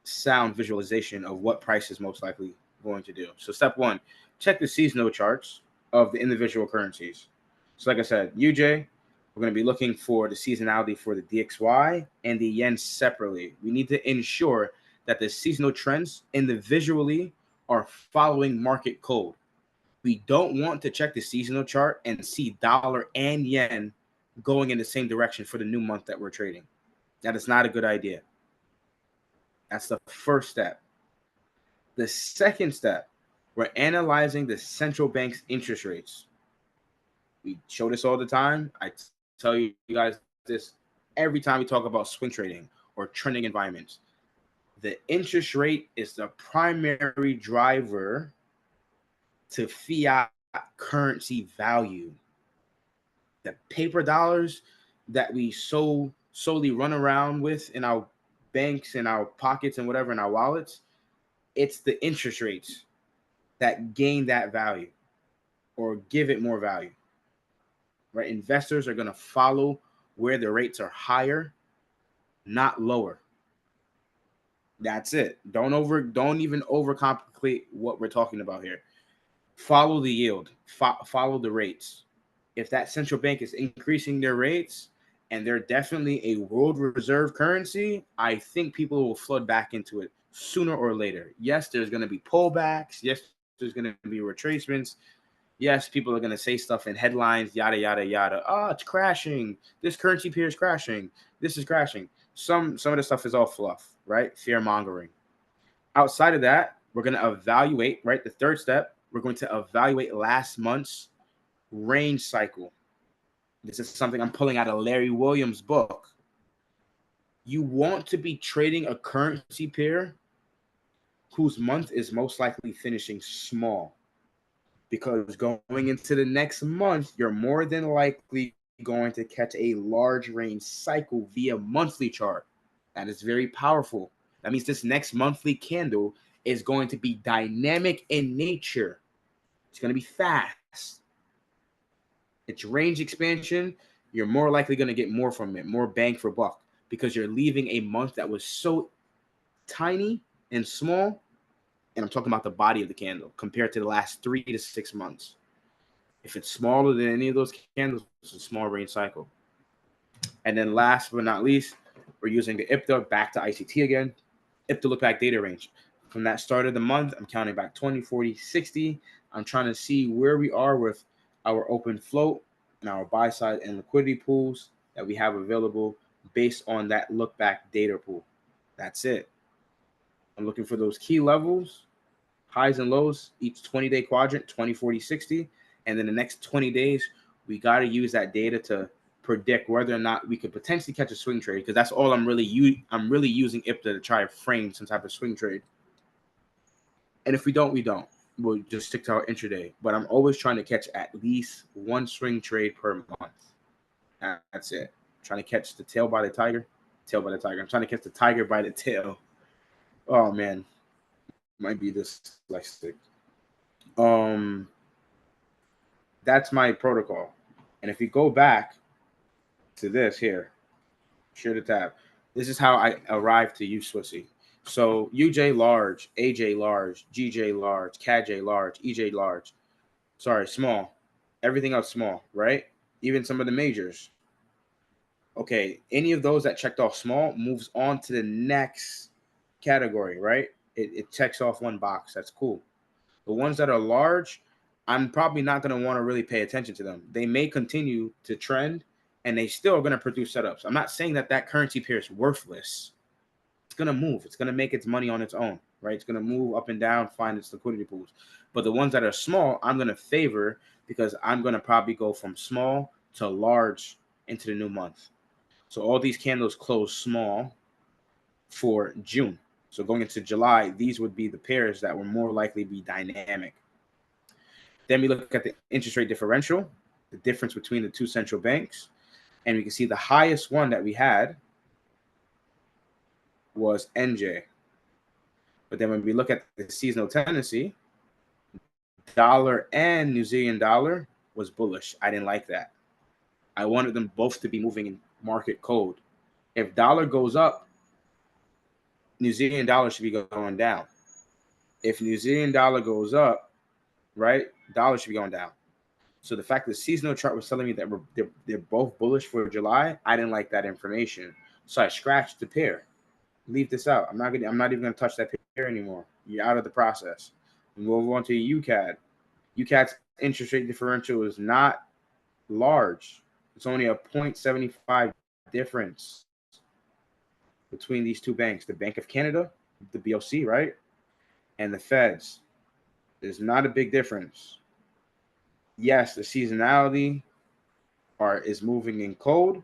sound visualization of what price is most likely going to do. So step one, check the seasonal charts of the individual currencies. So like I said, UJ, we're going to be looking for the seasonality for the DXY and the yen separately. We need to ensure that the seasonal trends individually are following market code. We don't want to check the seasonal chart and see dollar and yen going in the same direction for the new month that we're trading. That is not a good idea. That's the first step. The second step, we're analyzing the central bank's interest rates. We show this all the time. I tell you guys this every time we talk about swing trading or trending environments. The interest rate is the primary driver to fiat currency value. The paper dollars that we solely run around with in our banks, in our pockets, and whatever, in our wallets, it's the interest rates that gain that value or give it more value. Right? Investors are going to follow where the rates are higher, not lower. That's it. Don't even overcomplicate what we're talking about here. Follow the yield, follow the rates. If that central bank is increasing their rates and they're definitely a world reserve currency, I think people will flood back into it sooner or later. Yes, there's going to be pullbacks. Yes, there's going to be retracements. Yes, people are going to say stuff in headlines, yada, yada, yada. Oh, it's crashing. This currency pair is crashing. This is crashing. Some of the stuff is all fluff, right? Fear mongering. Outside of that, we're going to evaluate, right? The third step, we're going to evaluate last month's range cycle. This is something I'm pulling out of Larry Williams' book. You want to be trading a currency pair whose month is most likely finishing small, because going into the next month, you're more than likely going to catch a large range cycle via monthly chart. That is very powerful. That means this next monthly candle is going to be dynamic in nature. It's going to be fast. It's range expansion. You're more likely going to get more from it, more bang for buck, because you're leaving a month that was so tiny and small. And I'm talking about the body of the candle compared to the last 3 to 6 months. If it's smaller than any of those candles, it's a small range cycle. And then last but not least, we're using the IPTA back to ICT again. IPTA look back data range. From that start of the month, I'm counting back 20, 40, 60. I'm trying to see where we are with our open float and our buy side and liquidity pools that we have available based on that look back data pool. That's it. I'm looking for those key levels, highs and lows, each 20-day quadrant, 20, 40, 60. And then the next 20 days, we got to use that data to predict whether or not we could potentially catch a swing trade, because that's all I'm really using IPTA to try to frame some type of swing trade. And if we don't, we don't. We'll just stick to our intraday. But I'm always trying to catch at least one swing trade per month. That's it. I'm trying to catch the tail by the tiger. Tail by the tiger. I'm trying to catch the tiger by the tail. Oh, man. Might be dyslexic. That's my protocol. And if you go back to this here, share the tab. This is how I arrived to use Swissy. So UJ large, AJ large, GJ large, CAJ large, EJ large. Sorry, small. Everything else small, right? Even some of the majors. Okay, any of those that checked off small moves on to the next category, right? It checks off one box. That's cool. The ones that are large, I'm probably not going to want to really pay attention to them. They may continue to trend, and they still are going to produce setups. I'm not saying that currency pair is worthless. It's going to move. It's going to make its money on its own, right? It's going to move up and down, find its liquidity pools. But the ones that are small, I'm going to favor, because I'm going to probably go from small to large into the new month. So all these candles close small for June. So going into July, these would be the pairs that will more likely be dynamic. Then we look at the interest rate differential, the difference between the two central banks. And we can see the highest one that we had was NJ. But then when we look at the seasonal tendency, dollar and New Zealand dollar was bullish. I didn't like that. I wanted them both to be moving in market code. If dollar goes up, New Zealand dollar should be going down. If New Zealand dollar goes up, right, dollar should be going down. So the fact that the seasonal chart was telling me that they're both bullish for July, I didn't like that information. So I scratched the pair. Leave this out. I'm not even gonna touch that pair anymore. You're out of the process. We move on to UCAD. UCAD's interest rate differential is not large. It's only a 0.75 difference between these two banks, the Bank of Canada, the BOC, right, and the Feds. There's not a big difference. Yes, the seasonality is moving in code,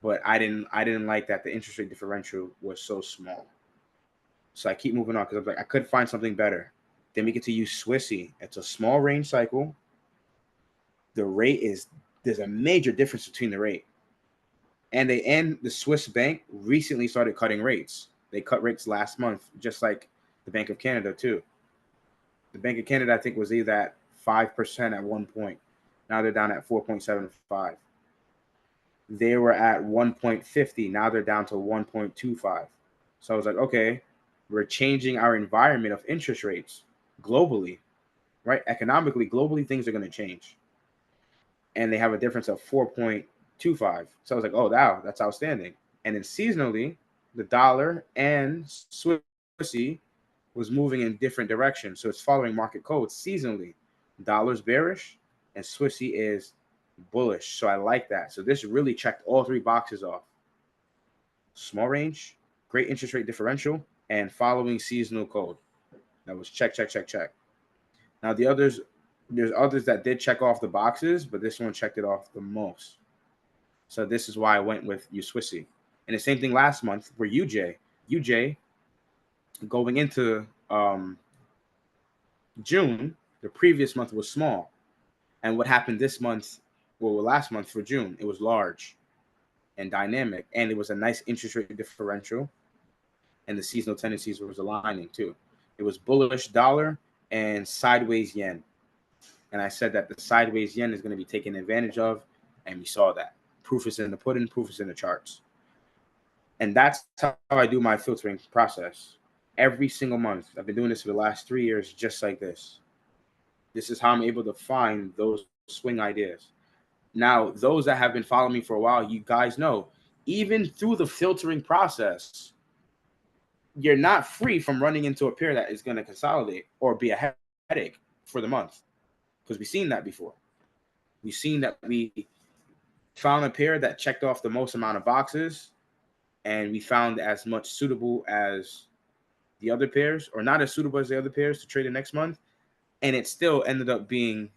but I didn't like that the interest rate differential was so small. So I keep moving on because I'm like, I could find something better. Then we get to use Swissy. It's a small range cycle. The rate there's a major difference between the rate. And the Swiss bank recently started cutting rates. They cut rates last month, just like the Bank of Canada too. The Bank of Canada, I think, was either at 5% at one point. Now they're down at 4.75. They were at 1.50. Now they're down to 1.25. So I was like, okay, we're changing our environment of interest rates globally, right? Economically, globally, things are going to change. And they have a difference of 4.25. So I was like, oh, wow, that's outstanding. And then seasonally, the dollar and Swissy was moving in different directions. So it's following market code seasonally. Dollar's bearish and Swissy is bullish. So I like that. So this really checked all three boxes off. Small range, great interest rate differential, and following seasonal code. That was check, check, check, check. Now there's others that did check off the boxes, but this one checked it off the most. So this is why I went with USwissy. And the same thing last month for UJ. UJ going into June, the previous month was small. And what happened this month, well, last month for June, it was large and dynamic. And it was a nice interest rate differential. And the seasonal tendencies was aligning too. It was bullish dollar and sideways yen. And I said that the sideways yen is going to be taken advantage of. And we saw that. Proof is in the pudding, proof is in the charts. And that's how I do my filtering process. Every single month. I've been doing this for the last 3 years, just like this. This is how I'm able to find those swing ideas. Now, those that have been following me for a while, you guys know, even through the filtering process, you're not free from running into a pair that is going to consolidate or be a headache for the month. Because we've seen that before. We've seen that we found a pair that checked off the most amount of boxes, and we found as much suitable as the other pairs, or not as suitable as the other pairs to trade the next month, and it still ended up being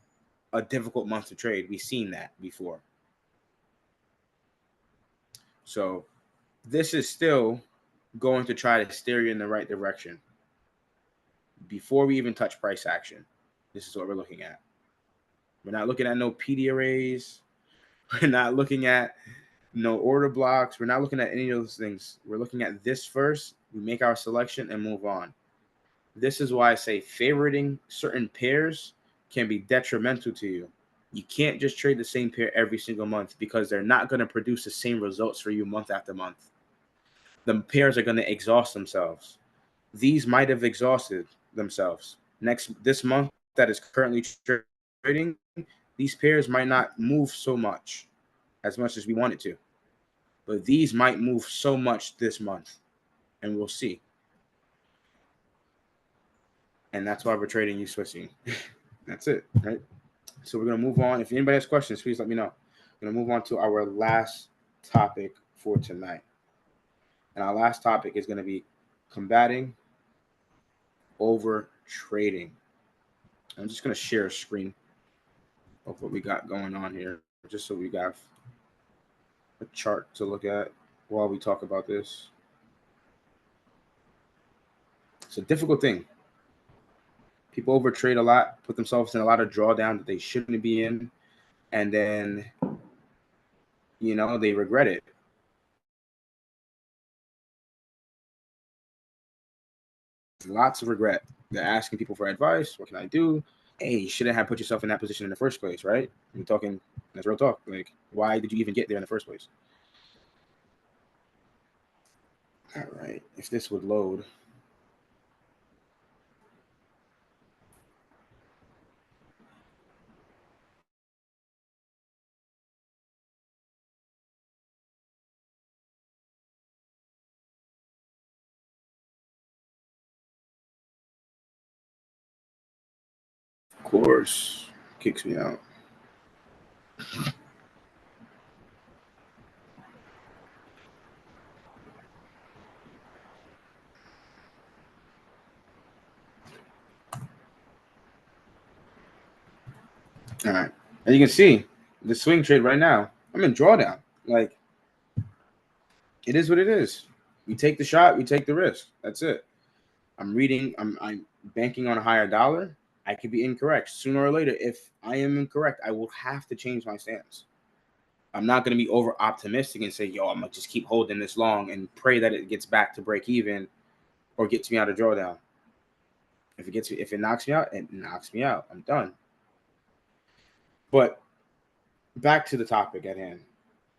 a difficult month to trade. We've seen that before. So this is still going to try to steer you in the right direction. Before we even touch price action, this is what we're looking at. We're not looking at no PD arrays. We're not looking at no order blocks. We're not looking at any of those things. We're looking at this first. We make our selection and move on. This is why I say favoriting certain pairs can be detrimental to you. You can't just trade the same pair every single month because they're not going to produce the same results for you month after month. The pairs are going to exhaust themselves. These might have exhausted themselves. This month that is currently trading, these pairs might not move so much as we want it to. But these might move so much this month, and we'll see. And that's why we're trading USwissy. That's it, right? So we're going to move on. If anybody has questions, please let me know. We're going to move on to our last topic for tonight. And our last topic is going to be combating over trading. I'm just going to share a screen of what we got going on here, just so we got a chart to look at while we talk about this. It's a difficult thing. People overtrade a lot, put themselves in a lot of drawdown that they shouldn't be in, and then, they regret it. Lots of regret. They're asking people for advice. What can I do? Hey, you shouldn't have put yourself in that position in the first place, right? We're talking, that's real talk. Like, why did you even get there in the first place? All right, if this would load. Of course, kicks me out. All right, and you can see the swing trade right now. I'm in drawdown. Like, it is what it is. We take the shot, we take the risk. That's it. I'm banking on a higher dollar. I could be incorrect. Sooner or later, if I am incorrect, I will have to change my stance. I'm not going to be over optimistic and say, yo, I'm going to just keep holding this long and pray that it gets back to break even or gets me out of drawdown. If it knocks me out, it knocks me out. I'm done. But back to the topic at hand.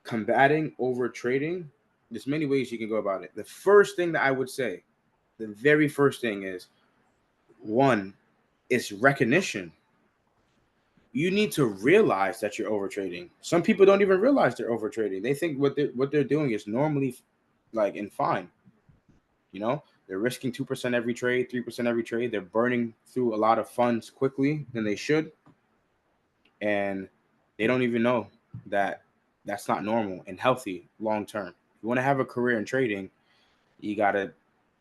Combating over trading, there's many ways you can go about it. The first thing that I would say, the very first thing is, one, is recognition. You need to realize that you're overtrading. Some people don't even realize they're overtrading. They think what they're doing is normally like and fine. They're risking 2% every trade, 3% every trade. They're burning through a lot of funds quickly than they should. And they don't even know that that's not normal and healthy long term. If you want to have a career in trading, you got to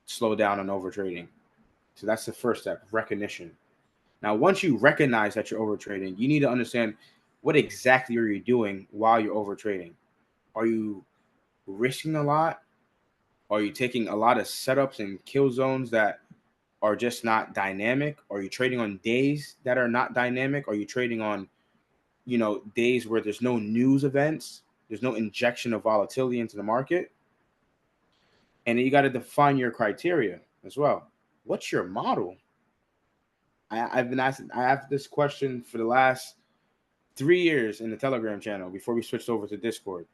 slow down on overtrading. So that's the first step, recognition. Now, once you recognize that you're overtrading, you need to understand what exactly are you doing while you're overtrading. Are you risking a lot? Are you taking a lot of setups and kill zones that are just not dynamic? Are you trading on days that are not dynamic? Are you trading on, days where there's no news events? There's no injection of volatility into the market? And then you got to define your criteria as well. What's your model? I've been asked. I have this question for the last 3 years in the Telegram channel before we switched over to Discord.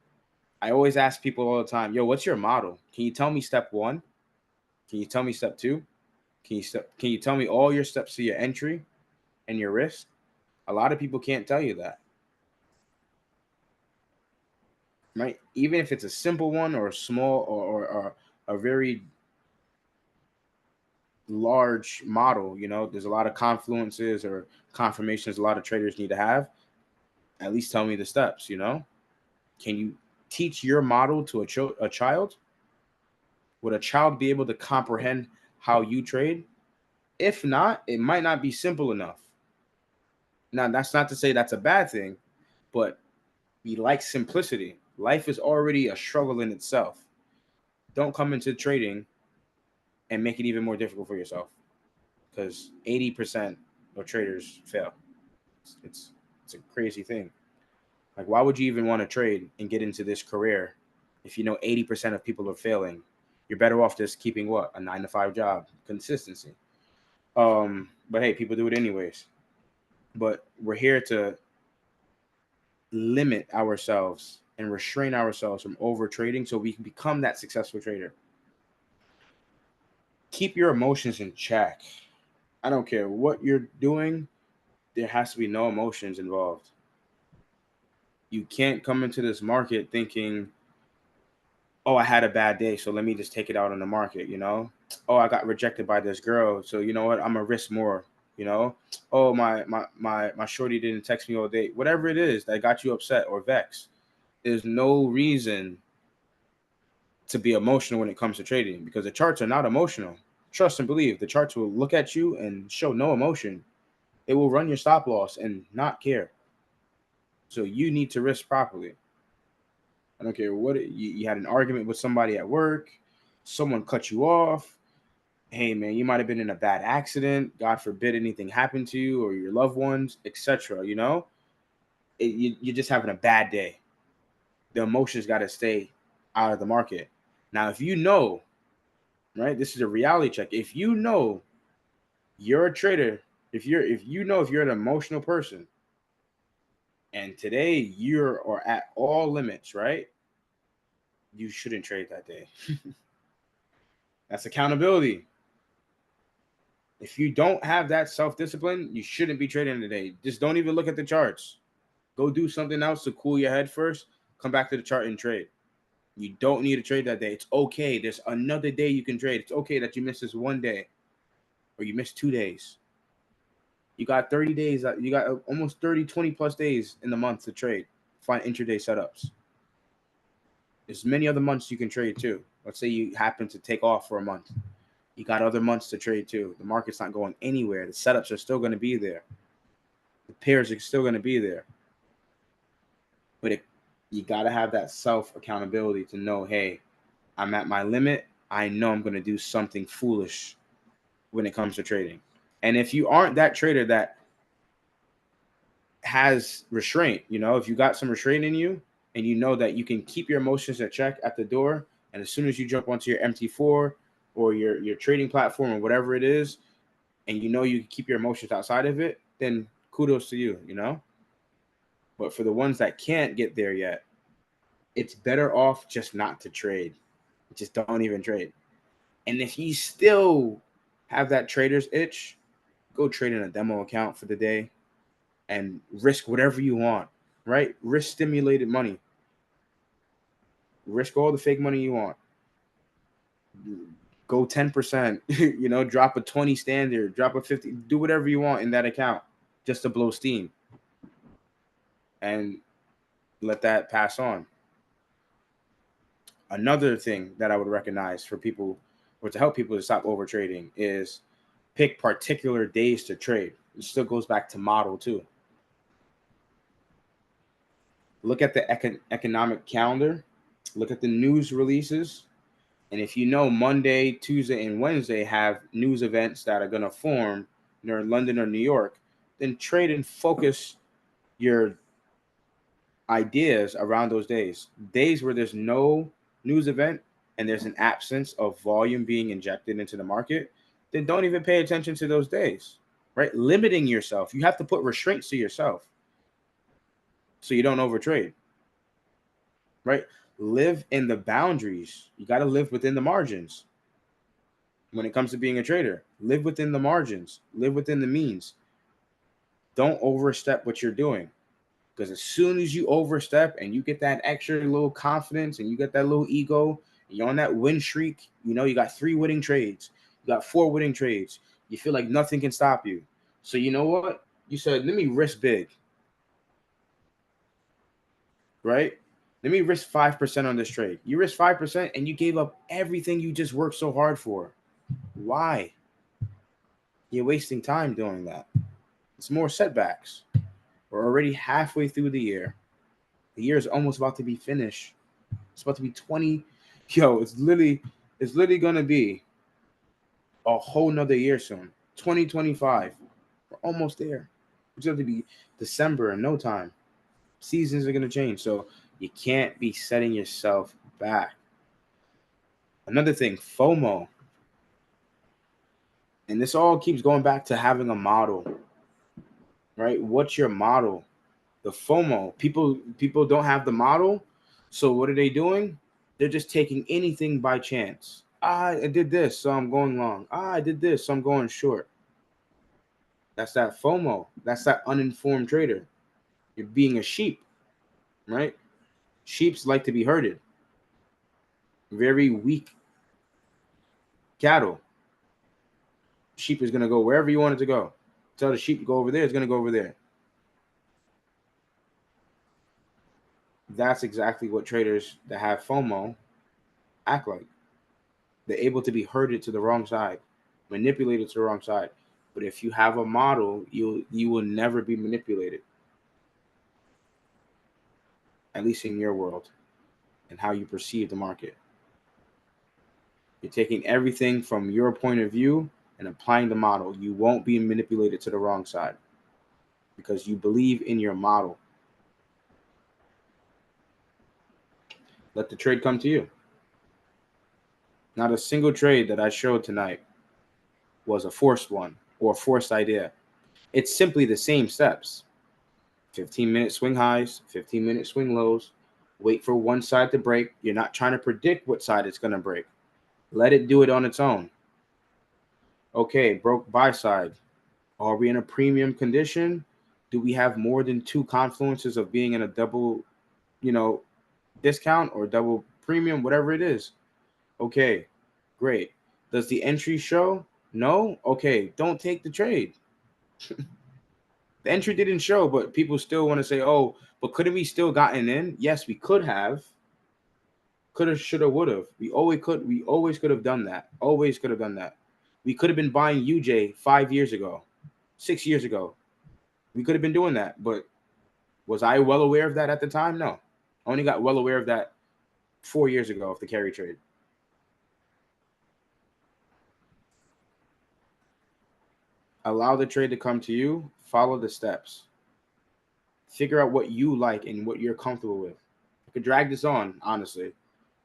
I always ask people all the time, yo, what's your model? Can you tell me step one? Can you tell me step two? Can you tell me all your steps to your entry and your risk? A lot of people can't tell you that. Right? Even if it's a simple one or a small or a very large model, there's a lot of confluences or confirmations a lot of traders need to have. At least tell me the steps, Can you teach your model to a child? Would a child be able to comprehend how you trade? If not, it might not be simple enough. Now, that's not to say that's a bad thing, but we like simplicity. Life is already a struggle in itself. Don't come into trading and make it even more difficult for yourself, because 80% of traders fail. It's a crazy thing. Like, why would you even want to trade and get into this career if 80% of people are failing? You're better off just keeping a 9-to-5 job, consistency. But hey, people do it anyways. But we're here to limit ourselves and restrain ourselves from over trading so we can become that successful trader. Keep your emotions in check. I don't care what you're doing, there has to be no emotions involved. You can't come into this market thinking, oh, I had a bad day, so let me just take it out on the market, Oh, I got rejected by this girl, so you know what? I'm gonna risk more, Oh, my shorty didn't text me all day. Whatever it is that got you upset or vexed, there's no reason to be emotional when it comes to trading, because the charts are not emotional. Trust and believe, the charts will look at you and show no emotion. It will run your stop loss and not care. So you need to risk properly. I don't care what you had an argument with somebody at work, someone cut you off. Hey man, you might have been in a bad accident. God forbid anything happened to you or your loved ones, etc. You know, you're just having a bad day. The emotions got to stay out of the market. Now, if you know, right, this is a reality check. If you know you're a trader, if you're an emotional person, and today you're or at all limits, right? You shouldn't trade that day. That's accountability. If you don't have that self-discipline, you shouldn't be trading today. Just don't even look at the charts. Go do something else to cool your head first. Come back to the chart and trade. You don't need to trade that day. It's okay. There's another day you can trade. It's okay that you missed this one day or you missed 2 days. You got 30 days. You got almost 30, 20 plus days in the month to trade. Find intraday setups. There's many other months you can trade too. Let's say you happen to take off for a month. You got other months to trade too. The market's not going anywhere. The setups are still going to be there. The pairs are still going to be there. But you got to have that self-accountability to know, hey, I'm at my limit. I know I'm going to do something foolish when it comes to trading. And if you aren't that trader that has restraint, you know, if you got some restraint in you and you know that you can keep your emotions at check at the door, and as soon as you jump onto your MT4 or your trading platform or whatever it is, and you know you can keep your emotions outside of it, then kudos to you, you know. But for the ones that can't get there yet, it's better off just not to trade. Just don't even trade. And if you still have that trader's itch, go trade in a demo account for the day and risk whatever you want, right? Risk stimulated money. Risk all the fake money you want. Go 10%, you know, drop a 20 standard, drop a 50, do whatever you want in that account just to blow steam and let that pass on. Another thing that I would recognize for people or to help people to stop over trading is pick particular days to trade. It still goes back to model too. Look at the economic calendar, look at the news releases. And if you know Monday, Tuesday, and Wednesday have news events that are going to form near London or New York, then trade and focus your ideas around those days. Days where there's no news event and there's an absence of volume being injected into the market, then don't even pay attention to those days, right? Limiting yourself. You have to put restraints to yourself so you don't overtrade, right? Live in the boundaries. You got to live within the margins. When it comes to being a trader, live within the margins, live within the means. Don't overstep what you're doing. Because as soon as you overstep and you get that extra little confidence and you get that little ego, and you're on that win streak, you know, you got 3 winning trades, you got 4 winning trades, you feel like nothing can stop you. So you know what? You said, let me risk big, right? Let me risk 5% on this trade. You risk 5% and you gave up everything you just worked so hard for. Why? You're wasting time doing that. It's more setbacks. We're already halfway through the year. The year is almost about to be finished. It's about to be 20. Yo, it's literally gonna be a whole nother year soon. 2025. We're almost there. It's going to be December in no time. Seasons are gonna change. So you can't be setting yourself back. Another thing, FOMO. And this all keeps going back to having a model. Right? What's your model? The FOMO. People don't have the model. So what are they doing? They're just taking anything by chance. I did this, so I'm going long. I did this, so I'm going short. That's that FOMO. That's that uninformed trader. You're being a sheep, right? Sheeps like to be herded. Very weak cattle. Sheep is going to go wherever you want it to go. Tell the sheep to go over there, it's going to go over there. That's exactly what traders that have FOMO act like. They're able to be herded to the wrong side, manipulated to the wrong side. But if you have a model, you will never be manipulated. At least in your world. and how you perceive the market. You're taking everything from your point of view and applying the model. You won't be manipulated to the wrong side because you believe in your model. Let the trade come to you. Not a single trade that I showed tonight was a forced one or a forced idea. It's simply the same steps. 15-minute swing highs, 15-minute swing lows. Wait for one side to break. You're not trying to predict what side it's going to break. Let it do it on its own. Okay, broke buy side. Are we in a premium condition? Do we have more than two confluences of being in a double, discount or double premium, whatever it is? Okay, great. Does the entry show? No? Okay, don't take the trade. The entry didn't show, but people still want to say, oh, but couldn't we still gotten in? Yes, we could have. Coulda, shoulda, woulda. We always could have done that. Always could have done that. We could have been buying UJ 5 years ago, 6 years ago. We could have been doing that. But was I well aware of that at the time? No. I only got well aware of that 4 years ago of the carry trade. Allow the trade to come to you. Follow the steps. Figure out what you like and what you're comfortable with. I could drag this on, honestly,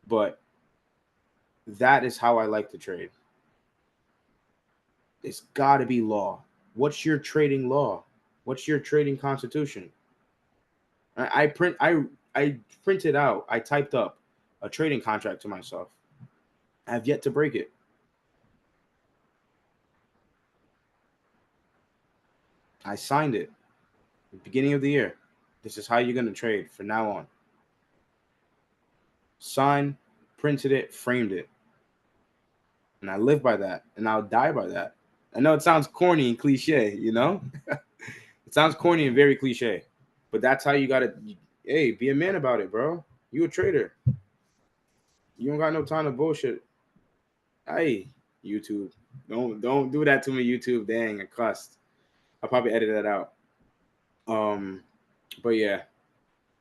but that is how I like to trade. It's got to be law. What's your trading law? What's your trading constitution? I printed out, I typed up a trading contract to myself. I have yet to break it. I signed it at the beginning of the year. This is how you're going to trade from now on. Signed, printed it, framed it. And I live by that, and I'll die by that. I know it sounds corny and cliche, It sounds corny and very cliche, but that's how you got to, hey, be a man about it, bro. You a trader. You don't got no time to bullshit. Hey, YouTube. Don't do that to me, YouTube. Dang, I cussed. I'll probably edit that out. But yeah.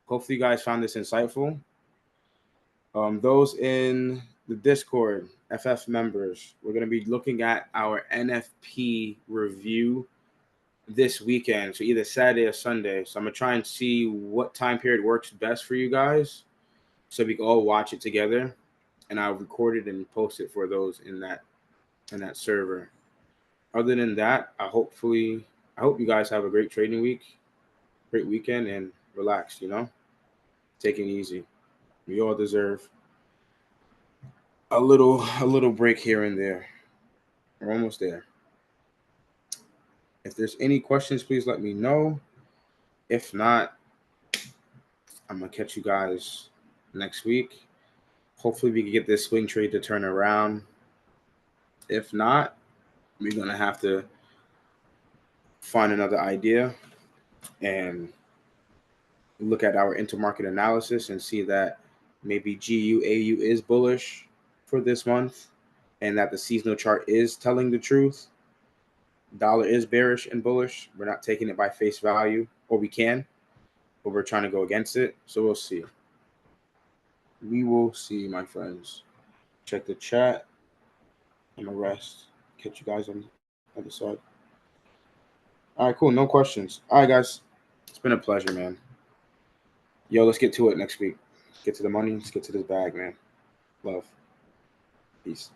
Hopefully you guys found this insightful. Those in the Discord, FF members, we're going to be looking at our NFP review this weekend. So either Saturday or Sunday. So I'm going to try and see what time period works best for you guys so we can all watch it together. And I'll record it and post it for those in that server. Other than that, I hope you guys have a great trading week, great weekend, and relax, Take it easy. We all deserve a little break here and there. We're almost there. If there's any questions, please let me know. If not, I'm gonna catch you guys next week. Hopefully we can get this swing trade to turn around. If not, we're gonna have to find another idea and look at our intermarket analysis and see that maybe GU/AU is bullish for this month and that the seasonal chart is telling the truth. Dollar is bearish and bullish. We're not taking it by face value, or we can, but we're trying to go against it. So we'll see. We will see, my friends. Check the chat. I'm gonna rest. Catch you guys on the other side. All right, cool. No questions. All right, guys. It's been a pleasure, man. Yo, let's get to it next week. Get to the money. Let's get to this bag, man. Love. Peace.